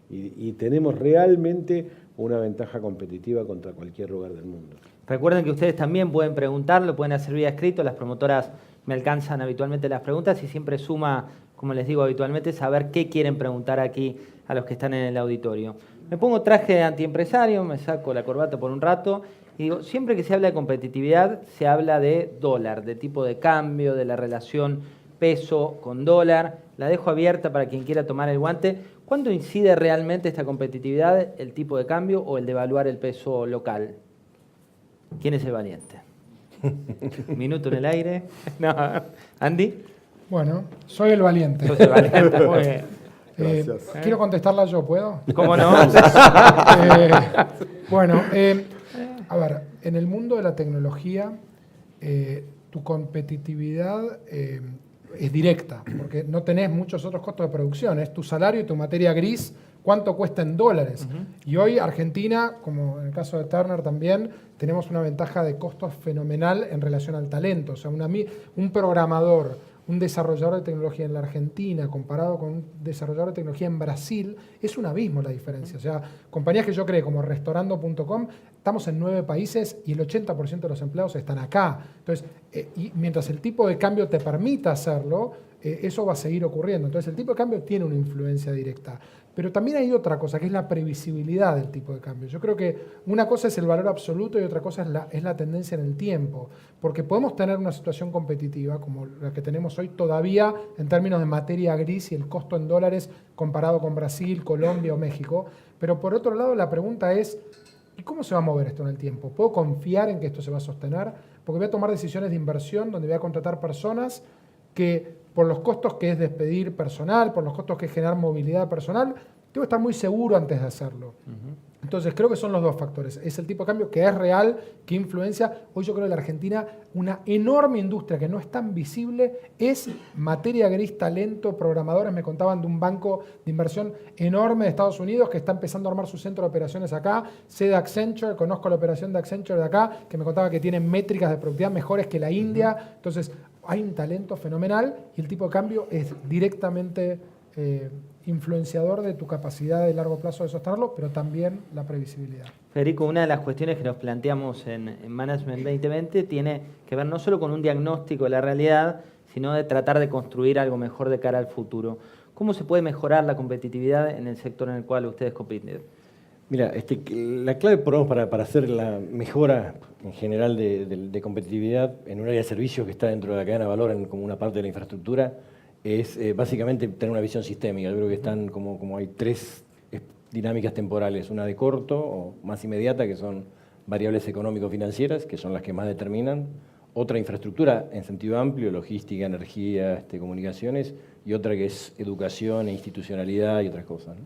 y tenemos realmente una ventaja competitiva contra cualquier lugar del mundo. Recuerden que ustedes también pueden preguntarlo, pueden hacer vía escrito, las promotoras me alcanzan habitualmente las preguntas y siempre suma, como les digo habitualmente, saber qué quieren preguntar aquí a los que están en el auditorio. Me pongo traje de antiempresario, me saco la corbata por un rato y digo, siempre que se habla de competitividad se habla de dólar, de tipo de cambio, de la relación peso con dólar. La dejo abierta para quien quiera tomar el guante. ¿Cuándo incide realmente esta competitividad, el tipo de cambio o el devaluar el peso local? ¿Quién es el valiente? Minuto en el aire. No. ¿Andy? Bueno, soy el valiente. Sos el valiente. Muy bien. Quiero contestarla yo, ¿puedo? ¿Cómo no? Bueno, a ver, en el mundo de la tecnología, tu competitividad es directa, porque no tenés muchos otros costos de producción, es tu salario y tu materia gris cuánto cuesta en dólares. Y hoy Argentina, como en el caso de Turner también, tenemos una ventaja de costos fenomenal en relación al talento. O sea, un programador, un desarrollador de tecnología en la Argentina comparado con un desarrollador de tecnología en Brasil, es un abismo la diferencia. O sea, compañías que yo creé como Restaurando.com, estamos en 9 países y el 80% de los empleados están acá. Entonces, y mientras el tipo de cambio te permita hacerlo, eso va a seguir ocurriendo. Entonces, el tipo de cambio tiene una influencia directa. Pero también hay otra cosa, que es la previsibilidad del tipo de cambio. Yo creo que una cosa es el valor absoluto y otra cosa es la tendencia en el tiempo. Porque podemos tener una situación competitiva como la que tenemos hoy todavía en términos de materia gris y el costo en dólares comparado con Brasil, Colombia o México. Pero por otro lado, la pregunta es, ¿y cómo se va a mover esto en el tiempo? ¿Puedo confiar en que esto se va a sostener? Porque voy a tomar decisiones de inversión donde voy a contratar personas que, por los costos que es despedir personal, por los costos que es generar movilidad personal, tengo que estar muy seguro antes de hacerlo. Entonces, creo que son los dos factores. Es el tipo de cambio que es real, que influencia. Hoy yo creo que en la Argentina una enorme industria que no es tan visible es materia gris, talento, programadores. Me contaban de un banco de inversión enorme de Estados Unidos que está empezando a armar su centro de operaciones acá. Sé de Accenture, conozco la operación de Accenture de acá, que me contaba que tienen métricas de productividad mejores que la India. Entonces, hay un talento fenomenal y el tipo de cambio es directamente influenciador de tu capacidad de largo plazo de sostenerlo, pero también la previsibilidad. Federico, una de las cuestiones que nos planteamos en Management 2020 tiene que ver no solo con un diagnóstico de la realidad, sino de tratar de construir algo mejor de cara al futuro. ¿Cómo se puede mejorar la competitividad en el sector en el cual ustedes compiten? Mira, la clave para hacer la mejora en general de competitividad en un área de servicios que está dentro de la cadena de valor como una parte de la infraestructura es básicamente tener una visión sistémica. Yo creo que están como hay 3 dinámicas temporales, una de corto o más inmediata, que son variables económico-financieras, que son las que más determinan, otra infraestructura en sentido amplio, logística, energía, comunicaciones, y otra que es educación e institucionalidad y otras cosas, ¿no?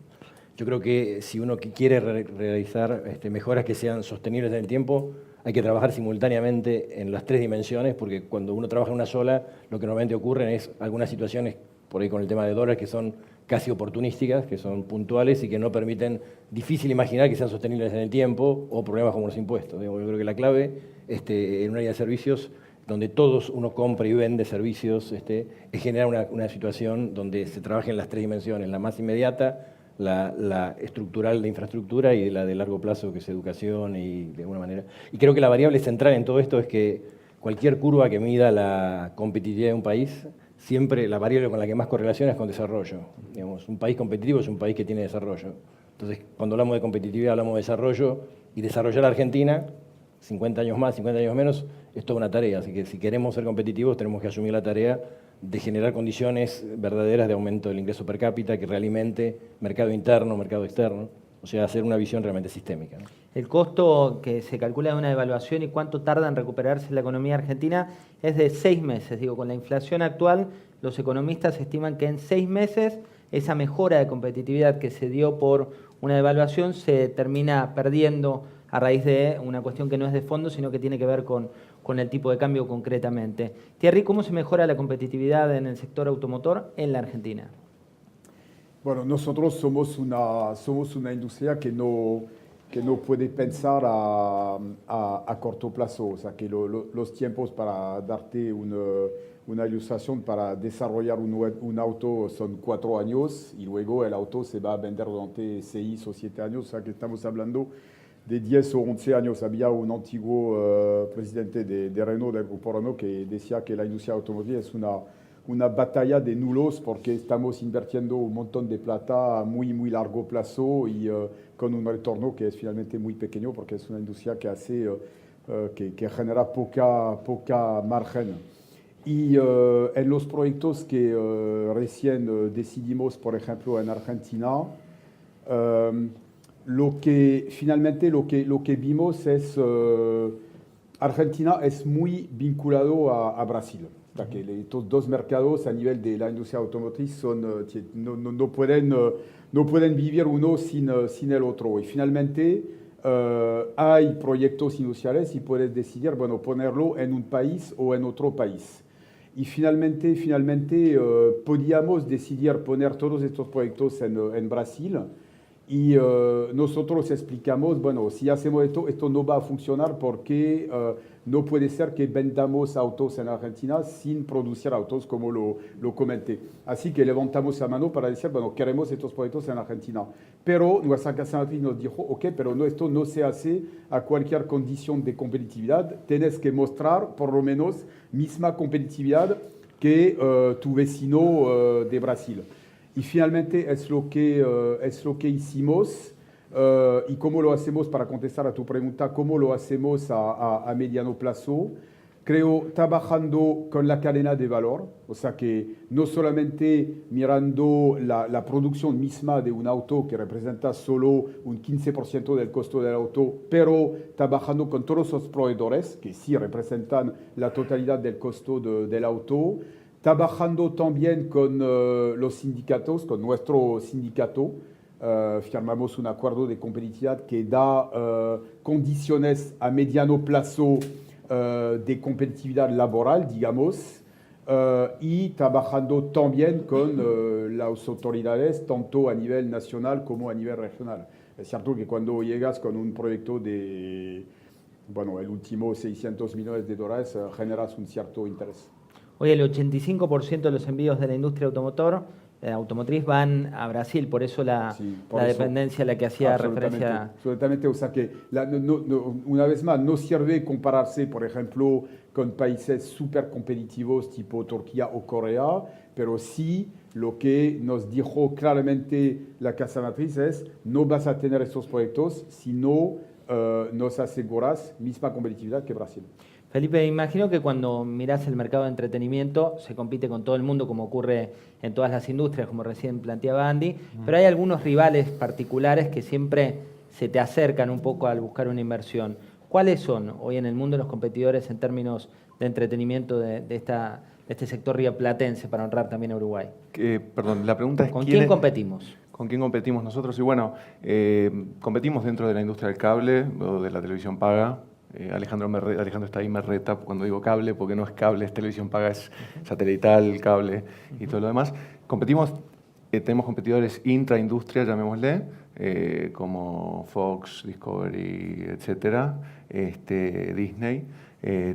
Yo creo que si uno quiere realizar mejoras que sean sostenibles en el tiempo, hay que trabajar simultáneamente en las 3 dimensiones, porque cuando uno trabaja en una sola, lo que normalmente ocurre es algunas situaciones, por ahí con el tema de dólares, que son casi oportunísticas, que son puntuales y que no permiten, difícil imaginar que sean sostenibles en el tiempo, o problemas como los impuestos. Yo creo que la clave en un área de servicios, donde todos uno compra y vende servicios, es generar una situación donde se trabaje en las 3 dimensiones, la más inmediata, la estructural de infraestructura y la de largo plazo, que es educación y de alguna manera. Y creo que la variable central en todo esto es que cualquier curva que mida la competitividad de un país, siempre la variable con la que más correlaciona es con desarrollo. Digamos, un país competitivo es un país que tiene desarrollo. Entonces, cuando hablamos de competitividad, hablamos de desarrollo, y desarrollar a Argentina, 50 años más, 50 años menos, es toda una tarea. Así que si queremos ser competitivos, tenemos que asumir la tarea de generar condiciones verdaderas de aumento del ingreso per cápita que realimente mercado interno, mercado externo, o sea, hacer una visión realmente sistémica, ¿no? El costo que se calcula de una devaluación y cuánto tarda en recuperarse la economía argentina es de 6 meses. Digo, con la inflación actual, los economistas estiman que en 6 meses esa mejora de competitividad que se dio por una devaluación se termina perdiendo a raíz de una cuestión que no es de fondo, sino que tiene que ver con el tipo de cambio concretamente. Thierry, ¿cómo se mejora la competitividad en el sector automotor en la Argentina? Bueno, nosotros somos una industria que no puede pensar a corto plazo. O sea, que los tiempos, para darte una ilustración, para desarrollar un auto son 4 años y luego el auto se va a vender durante 6 o 7 años. O sea, que estamos hablando de 10 o 11 años. Había un antiguo presidente de Renault, del grupo Renault, que decía que la industria automotriz es una batalla de nulos porque estamos invirtiendo un montón de plata a muy, muy largo plazo y con un retorno que es finalmente muy pequeño porque es una industria que hace que genera poca margen. Y en los proyectos que recién decidimos, por ejemplo, en Argentina, lo que vimos es Argentina es muy vinculado a Brasil. O sea, que estos 2 mercados a nivel de la industria automotriz no pueden vivir uno sin el otro. Y finalmente hay proyectos industriales y puedes decidir, bueno, ponerlo en un país o en otro país. Y finalmente podíamos decidir poner todos estos proyectos en Brasil Y nosotros explicamos, bueno, si hacemos esto no va a funcionar porque no puede ser que vendamos autos en Argentina sin producir autos, como lo comenté. Así que levantamos la mano para decir, bueno, queremos estos proyectos en Argentina. Pero nuestra casa matriz nos dijo, ok, pero no, esto no se hace a cualquier condición de competitividad. Tienes que mostrar por lo menos misma competitividad que tu vecino de Brasil. Y finalmente es lo que hicimos. ¿Y cómo lo hacemos? Para contestar a tu pregunta, ¿cómo lo hacemos a mediano plazo? Creo trabajando con la cadena de valor, o sea que no solamente mirando la producción misma de un auto que representa solo un 15% del costo del auto, pero trabajando con todos los proveedores que sí representan la totalidad del costo del auto, trabajando también con los sindicatos, con nuestro sindicato. Firmamos un acuerdo de competitividad que da condiciones a mediano plazo de competitividad laboral, digamos, y trabajando también con las autoridades, tanto a nivel nacional como a nivel regional. Es cierto que cuando llegas con un proyecto de, bueno, el último $600 millones, generas un cierto interés. Hoy el 85% de los envíos de la industria automotriz van a Brasil, por eso la dependencia a la que hacía referencia. Absolutamente, o sea que una vez más no sirve compararse, por ejemplo, con países súper competitivos tipo Turquía o Corea, pero sí lo que nos dijo claramente la casa matriz es no vas a tener estos proyectos si no nos aseguras misma competitividad que Brasil. Felipe, imagino que cuando mirás el mercado de entretenimiento se compite con todo el mundo como ocurre en todas las industrias, como recién planteaba Andy, pero hay algunos rivales particulares que siempre se te acercan un poco al buscar una inversión. ¿Cuáles son hoy en el mundo los competidores en términos de entretenimiento de este sector rioplatense, para honrar también a Uruguay? Perdón, la pregunta es ¿con quién competimos? ¿Con quién competimos nosotros? Y bueno, competimos dentro de la industria del cable o de la televisión paga. Alejandro está ahí, me reta cuando digo cable, porque no es cable, es televisión paga, es satelital, cable y todo lo demás. Competimos, tenemos competidores intraindustria, llamémosle, como Fox, Discovery, etcétera, Disney.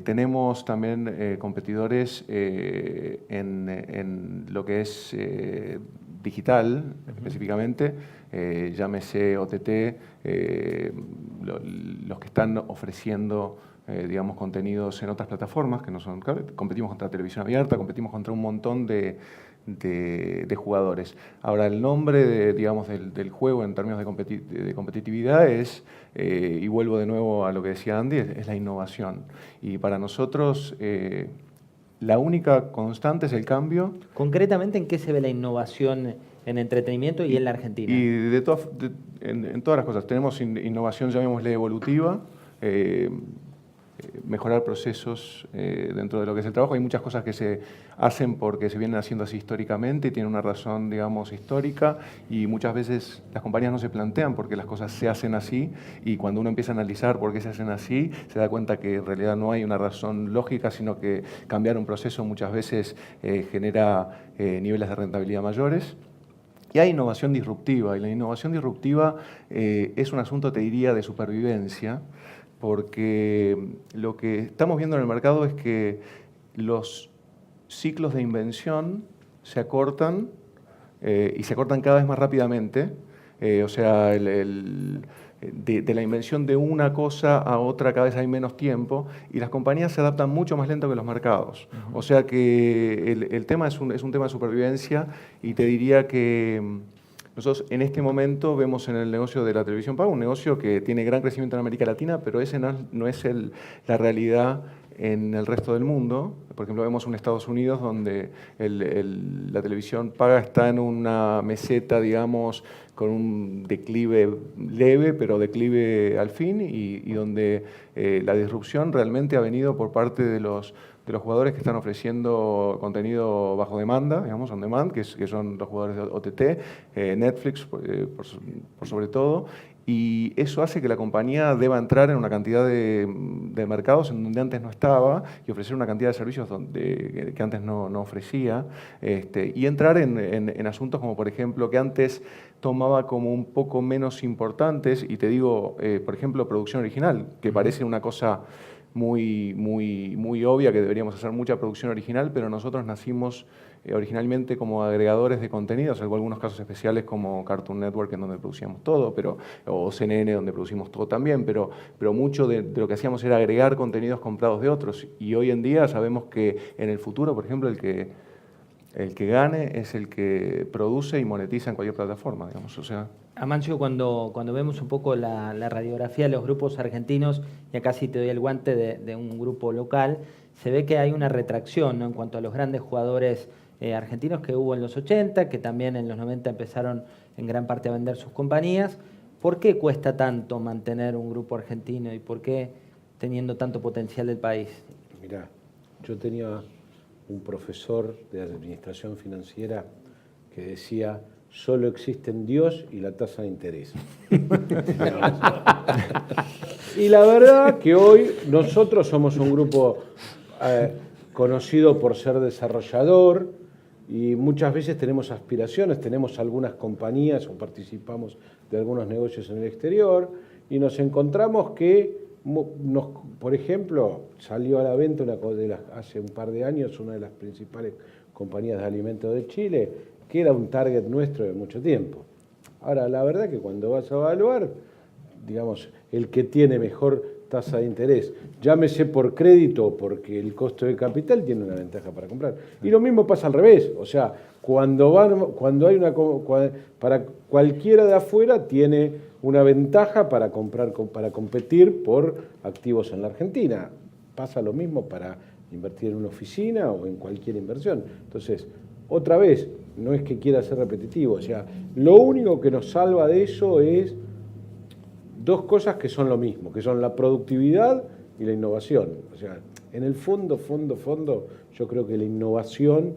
Tenemos también competidores en lo que es digital, específicamente, llámese OTT, los que están ofreciendo digamos, contenidos en otras plataformas que no son cable. Competimos contra televisión abierta, competimos contra un montón de jugadores. Ahora, el nombre digamos, del juego en términos de competitividad es, y vuelvo de nuevo a lo que decía Andy, es la innovación. Y para nosotros la única constante es el cambio. Concretamente, ¿en qué se ve la innovación en entretenimiento y en la Argentina? Y en todas las cosas. Tenemos innovación, llamémosle evolutiva, mejorar procesos dentro de lo que es el trabajo. Hay muchas cosas que se hacen porque se vienen haciendo así históricamente y tienen una razón, digamos, histórica, y muchas veces las compañías no se plantean por qué las cosas se hacen así, y cuando uno empieza a analizar por qué se hacen así, se da cuenta que en realidad no hay una razón lógica, sino que cambiar un proceso muchas veces genera niveles de rentabilidad mayores. Y hay innovación disruptiva, y la innovación disruptiva es un asunto, te diría, de supervivencia, porque lo que estamos viendo en el mercado es que los ciclos de invención se acortan y se acortan cada vez más rápidamente. O sea, de la invención de una cosa a otra cada vez hay menos tiempo, y las compañías se adaptan mucho más lento que los mercados. O sea que el tema es un tema de supervivencia, y te diría que nosotros en este momento vemos en el negocio de la televisión paga un negocio que tiene gran crecimiento en América Latina, pero ese no es la realidad en el resto del mundo. Por ejemplo, vemos un Estados Unidos donde la televisión paga está en una meseta, digamos, con un declive leve, pero declive al fin, y donde la disrupción realmente ha venido por parte de los de los jugadores que están ofreciendo contenido bajo demanda, digamos, on demand, que son los jugadores de OTT, Netflix por sobre todo, y eso hace que la compañía deba entrar en una cantidad de mercados en donde antes no estaba y ofrecer una cantidad de servicios que antes no ofrecía, y entrar en asuntos como, por ejemplo, que antes tomaba como un poco menos importantes, y te digo, por ejemplo, producción original, que parece una cosa muy obvia, que deberíamos hacer mucha producción original, pero nosotros nacimos originalmente como agregadores de contenidos, salvo algunos casos especiales como Cartoon Network, en donde producíamos todo, o CNN, donde producimos todo también, pero mucho de lo que hacíamos era agregar contenidos comprados de otros, y hoy en día sabemos que en el futuro, por ejemplo, el que gane es el que produce y monetiza en cualquier plataforma, digamos, o sea... Amancio, cuando vemos un poco la radiografía de los grupos argentinos, y acá sí te doy el guante de un grupo local, se ve que hay una retracción, ¿no?, en cuanto a los grandes jugadores argentinos que hubo en los 80, que también en los 90 empezaron en gran parte a vender sus compañías. ¿Por qué cuesta tanto mantener un grupo argentino y por qué teniendo tanto potencial el país? Mirá, yo tenía un profesor de administración financiera que decía: solo existen Dios y la tasa de interés. Y la verdad que hoy nosotros somos un grupo conocido por ser desarrollador, y muchas veces tenemos aspiraciones, tenemos algunas compañías o participamos de algunos negocios en el exterior, y nos encontramos que, por ejemplo, salió a la venta hace un par de años una de las principales compañías de alimentos de Chile, que era un target nuestro de mucho tiempo. Ahora, la verdad que cuando vas a evaluar, digamos, el que tiene mejor tasa de interés, llámese por crédito o porque el costo de capital, tiene una ventaja para comprar. Y lo mismo pasa al revés, o sea, para cualquiera de afuera tiene una ventaja para competir por activos en la Argentina. Pasa lo mismo para invertir en una oficina o en cualquier inversión. Entonces, otra vez, no es que quiera ser repetitivo, o sea, lo único que nos salva de eso es dos cosas que son lo mismo, que son la productividad y la innovación. O sea, en el fondo, yo creo que la innovación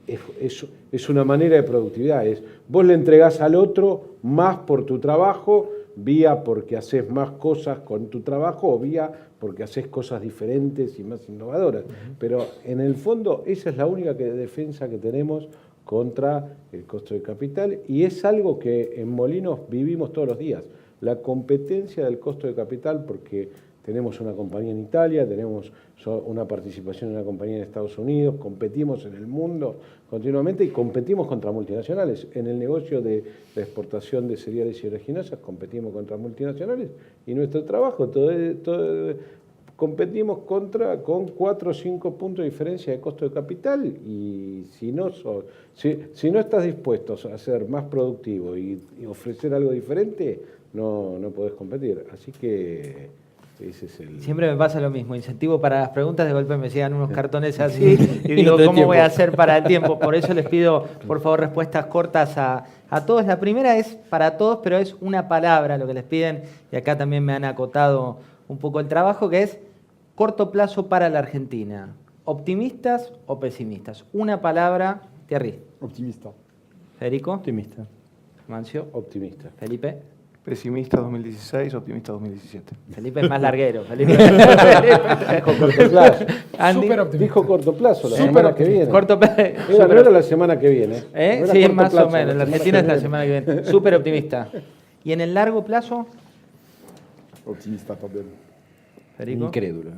es una manera de productividad. Vos le entregás al otro más por tu trabajo, vía porque haces más cosas con tu trabajo, o vía porque haces cosas diferentes y más innovadoras. Pero en el fondo esa es la única defensa que tenemos contra el costo de capital, y es algo que en Molinos vivimos todos los días. La competencia del costo de capital, porque tenemos una compañía en Italia, tenemos una participación en una compañía en Estados Unidos, competimos en el mundo continuamente y competimos contra multinacionales. En el negocio de la exportación de cereales y oleaginosas competimos contra multinacionales, y nuestro trabajo competimos con 4 o 5 puntos de diferencia de costo de capital, y si no estás dispuesto a ser más productivo y ofrecer algo diferente, no podés competir. Así que ese es el... Siempre me pasa lo mismo, incentivo para las preguntas, de golpe me llegan unos cartones así y digo, ¿cómo voy a hacer para el tiempo? Por eso les pido, por favor, respuestas cortas a todos. La primera es para todos, pero es una palabra lo que les piden, y acá también me han acotado un poco el trabajo, que es corto plazo para la Argentina. ¿Optimistas o pesimistas? Una palabra, Thierry. Optimista. Federico. Optimista. Mancio. Optimista. Felipe. Pesimista 2016, optimista 2017. Felipe es más larguero. Felipe. Dijo corto plazo. Andy. Súper optimista. Dijo corto plazo, la Súper semana que viene. Corto plazo. No era la semana que viene. No era Sí, corto más plazo, o menos. La Argentina es la semana que viene. Súper optimista. ¿Y en el largo plazo? Optimista también. Federico. Incrédulo.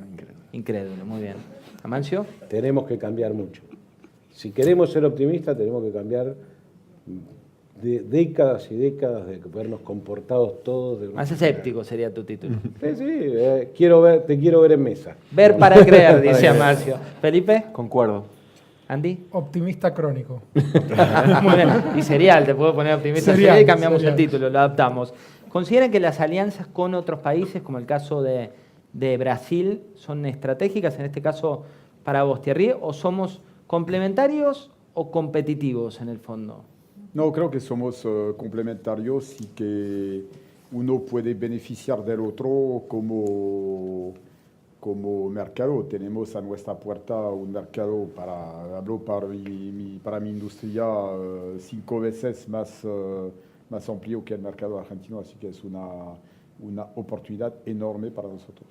Incrédulo, muy bien. Amancio. Tenemos que cambiar mucho. Si queremos ser optimistas, tenemos que cambiar de décadas y décadas de habernos comportado todos de una Más manera. escéptico sería tu título. Sí, te quiero ver en mesa. Ver para creer, dice Amancio. Felipe. Concuerdo. Andy. Optimista crónico. Muy bien. Y serial, te puedo poner optimista serial y cambiamos el título, lo adaptamos. ¿Consideran que las alianzas con otros países, como el caso de Brasil, son estratégicas, en este caso para vos, Thierry, o somos complementarios o competitivos en el fondo? No, creo que somos complementarios y que uno puede beneficiar del otro como como mercado tenemos a nuestra puerta un mercado hablo para mi industria 5 veces más amplio que el mercado argentino, así que es una oportunidad enorme para nosotros.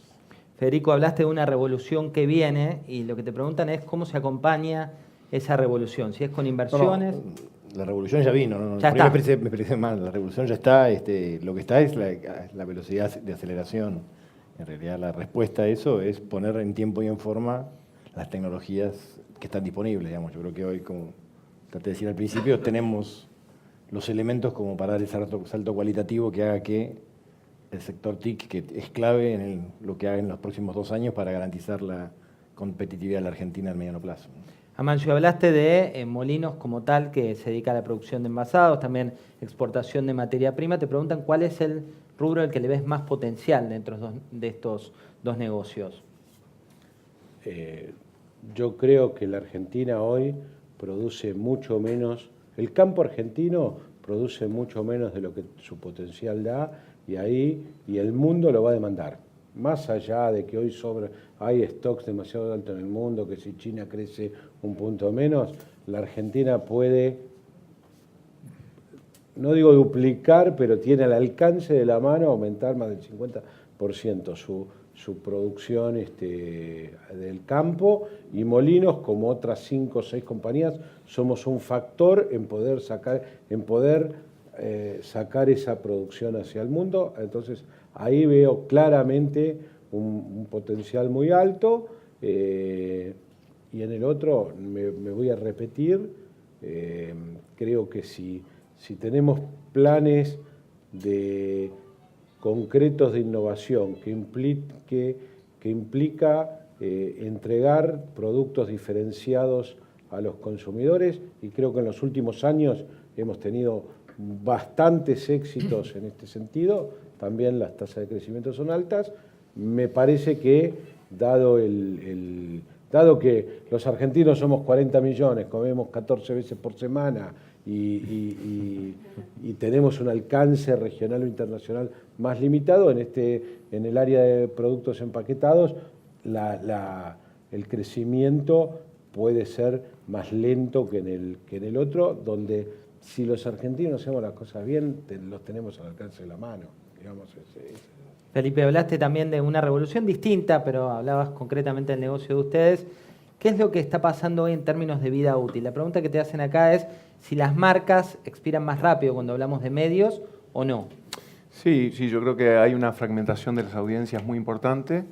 Federico, hablaste de una revolución que viene y lo que te preguntan es cómo se acompaña esa revolución, si es con inversiones. La revolución ya vino, ¿no? Ya está. Me parece mal, la revolución ya está, lo que está es la velocidad de aceleración. En realidad la respuesta a eso es poner en tiempo y en forma las tecnologías que están disponibles, digamos. Yo creo que hoy, como traté de decir al principio, tenemos los elementos como para dar ese salto cualitativo que haga que el sector TIC, que es clave en lo que haga en los próximos 2 años para garantizar la competitividad de la Argentina al mediano plazo. Amancio, hablaste de molinos como tal que se dedica a la producción de envasados, también exportación de materia prima. Te preguntan cuál es el rubro al que le ves más potencial dentro de estos 2 negocios. Yo creo que la Argentina hoy produce mucho menos, el campo argentino produce mucho menos de lo que su potencial da y el mundo lo va a demandar. Más allá de que hoy hay stocks demasiado altos en el mundo, que si China crece un punto menos, la Argentina puede, no digo duplicar, pero tiene al alcance de la mano aumentar más del 50% su producción del campo, y Molinos, como otras 5 o 6 compañías, somos un factor en poder sacar esa producción hacia el mundo. Entonces ahí veo claramente un potencial muy alto, y en el otro me voy a repetir, creo que si tenemos planes concretos de innovación que implica entregar productos diferenciados a los consumidores, y creo que en los últimos años hemos tenido bastantes éxitos en este sentido, también las tasas de crecimiento son altas. Me parece que dado que los argentinos somos 40 millones, comemos 14 veces por semana y tenemos un alcance regional o internacional más limitado, en el área de productos empaquetados, el crecimiento puede ser más lento que en el otro, donde si los argentinos hacemos las cosas bien, los tenemos al alcance de la mano. Digamos, Felipe, hablaste también de una revolución distinta, pero hablabas concretamente del negocio de ustedes. ¿Qué es lo que está pasando hoy en términos de vida útil? La pregunta que te hacen acá es si las marcas expiran más rápido cuando hablamos de medios o no. Sí, yo creo que hay una fragmentación de las audiencias muy importante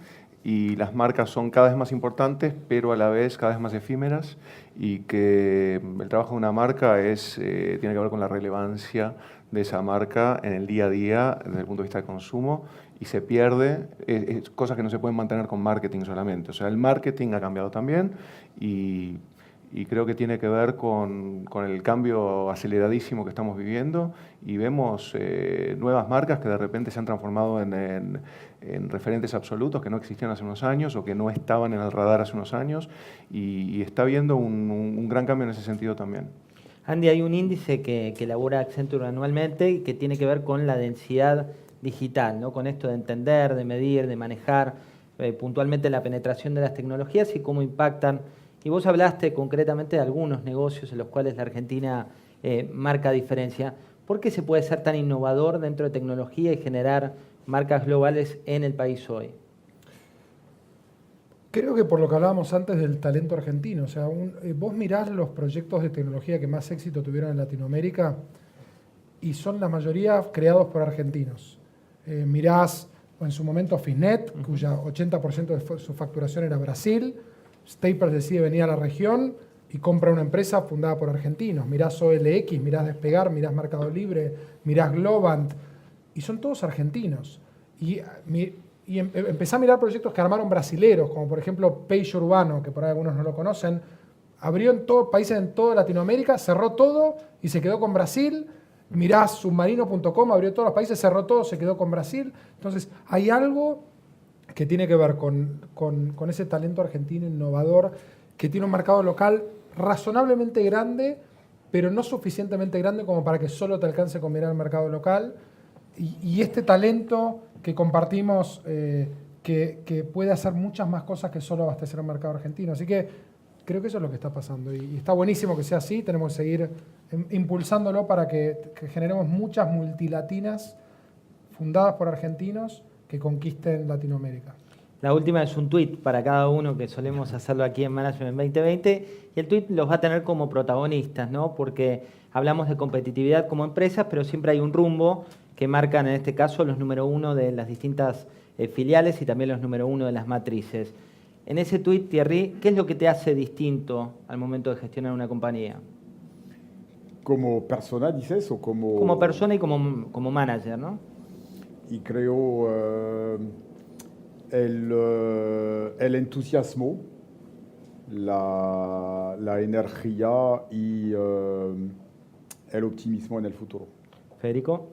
y las marcas son cada vez más importantes, pero a la vez cada vez más efímeras, y que el trabajo de una marca tiene que ver con la relevancia de esa marca en el día a día desde el punto de vista de consumo, y se pierde, cosas que no se pueden mantener con marketing solamente. O sea, el marketing ha cambiado también y creo que tiene que ver con el cambio aceleradísimo que estamos viviendo, y vemos nuevas marcas que de repente se han transformado en referentes absolutos que no existían hace unos años o que no estaban en el radar hace unos años, y está habiendo un gran cambio en ese sentido también. Andy, hay un índice que elabora Accenture anualmente y que tiene que ver con la densidad digital, ¿no? Con esto de entender, de medir, de manejar puntualmente la penetración de las tecnologías y cómo impactan. Y vos hablaste concretamente de algunos negocios en los cuales la Argentina marca diferencia. ¿Por qué se puede ser tan innovador dentro de tecnología y generar marcas globales en el país hoy? Creo que por lo que hablábamos antes del talento argentino, o sea, vos mirás los proyectos de tecnología que más éxito tuvieron en Latinoamérica y son la mayoría creados por argentinos. Mirás en su momento Fisnet, cuya 80% de su facturación era Brasil. Staples decide venir a la región y compra una empresa fundada por argentinos. Mirás OLX, mirás Despegar, mirás Mercado Libre, mirás Globant, y son todos argentinos. Y empecé a mirar proyectos que armaron brasileros, como por ejemplo Peixe Urbano, que por ahí algunos no lo conocen. Abrió en países en toda Latinoamérica, cerró todo y se quedó con Brasil. Mirás Submarino.com, abrió todos los países, cerró todo, se quedó con Brasil. Entonces hay algo que tiene que ver con ese talento argentino innovador, que tiene un mercado local razonablemente grande, pero no suficientemente grande como para que solo te alcance con mirar el mercado local. Y este talento que compartimos que puede hacer muchas más cosas que solo abastecer el mercado argentino. Así que creo que eso es lo que está pasando y está buenísimo que sea así. Tenemos que seguir impulsándolo para que generemos muchas multilatinas fundadas por argentinos que conquisten Latinoamérica. La última es un tuit para cada uno, que solemos hacerlo aquí en Management 2020, y el tuit los va a tener como protagonistas, ¿no? Porque hablamos de competitividad como empresas, pero siempre hay un rumbo que marcan, en este caso, los número 1 de las distintas filiales y también los número 1 de las matrices. En ese tuit, Thierry, ¿qué es lo que te hace distinto al momento de gestionar una compañía? ¿Como persona dices o como...? Como persona y como manager, ¿no? Y creo el entusiasmo, la energía y el optimismo en el futuro. Federico.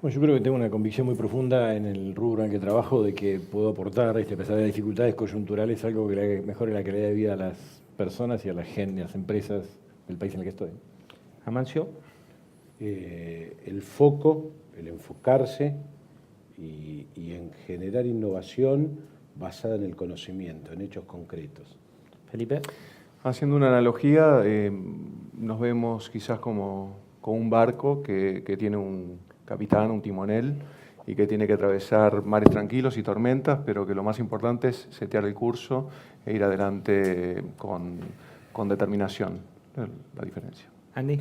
Bueno, yo creo que tengo una convicción muy profunda en el rubro en el que trabajo de que puedo aportar, a pesar de las dificultades coyunturales, algo que mejore la calidad de vida a las personas y a las empresas del país en el que estoy. Amancio. El foco, el enfocarse y en generar innovación basada en el conocimiento, en hechos concretos. Felipe. Haciendo una analogía, nos vemos quizás como un barco que tiene un capitán, un timonel, y que tiene que atravesar mares tranquilos y tormentas, pero que lo más importante es setear el curso e ir adelante con determinación. La diferencia. Andy.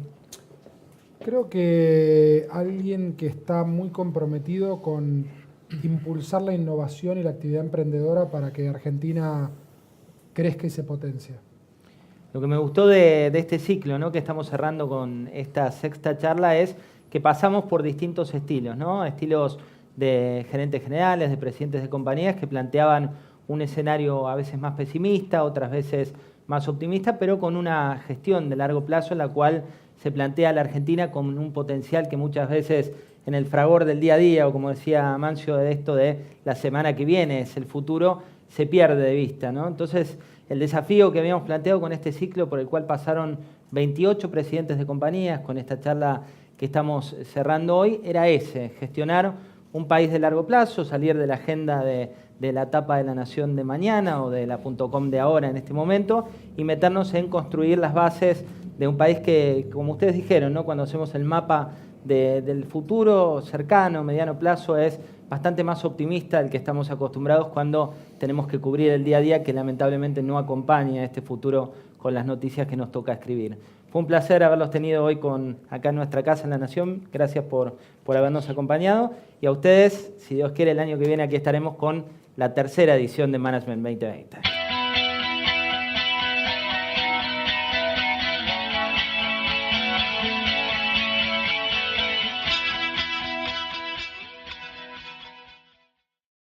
Creo que alguien que está muy comprometido con impulsar la innovación y la actividad emprendedora para que Argentina crezca y se potencie. Lo que me gustó de este ciclo, ¿no?, que estamos cerrando con esta sexta charla es que pasamos por distintos estilos, ¿no? Estilos de gerentes generales, de presidentes de compañías que planteaban un escenario a veces más pesimista, otras veces más optimista, pero con una gestión de largo plazo en la cual se plantea a la Argentina con un potencial que muchas veces en el fragor del día a día, o como decía Mancio, de esto de la semana que viene, es el futuro, se pierde de vista, ¿no? Entonces, el desafío que habíamos planteado con este ciclo por el cual pasaron 28 presidentes de compañías con esta charla que estamos cerrando hoy, era ese, gestionar un país de largo plazo, salir de la agenda de la etapa de la Nación de mañana o de la .com de ahora en este momento y meternos en construir las bases de un país que, como ustedes dijeron, ¿no?, cuando hacemos el mapa del futuro cercano, mediano plazo, es bastante más optimista del que estamos acostumbrados cuando tenemos que cubrir el día a día que lamentablemente no acompaña este futuro con las noticias que nos toca escribir. Fue un placer haberlos tenido hoy acá en nuestra casa en La Nación. Gracias por habernos acompañado. Y a ustedes, si Dios quiere, el año que viene aquí estaremos con la tercera edición de Management 2020.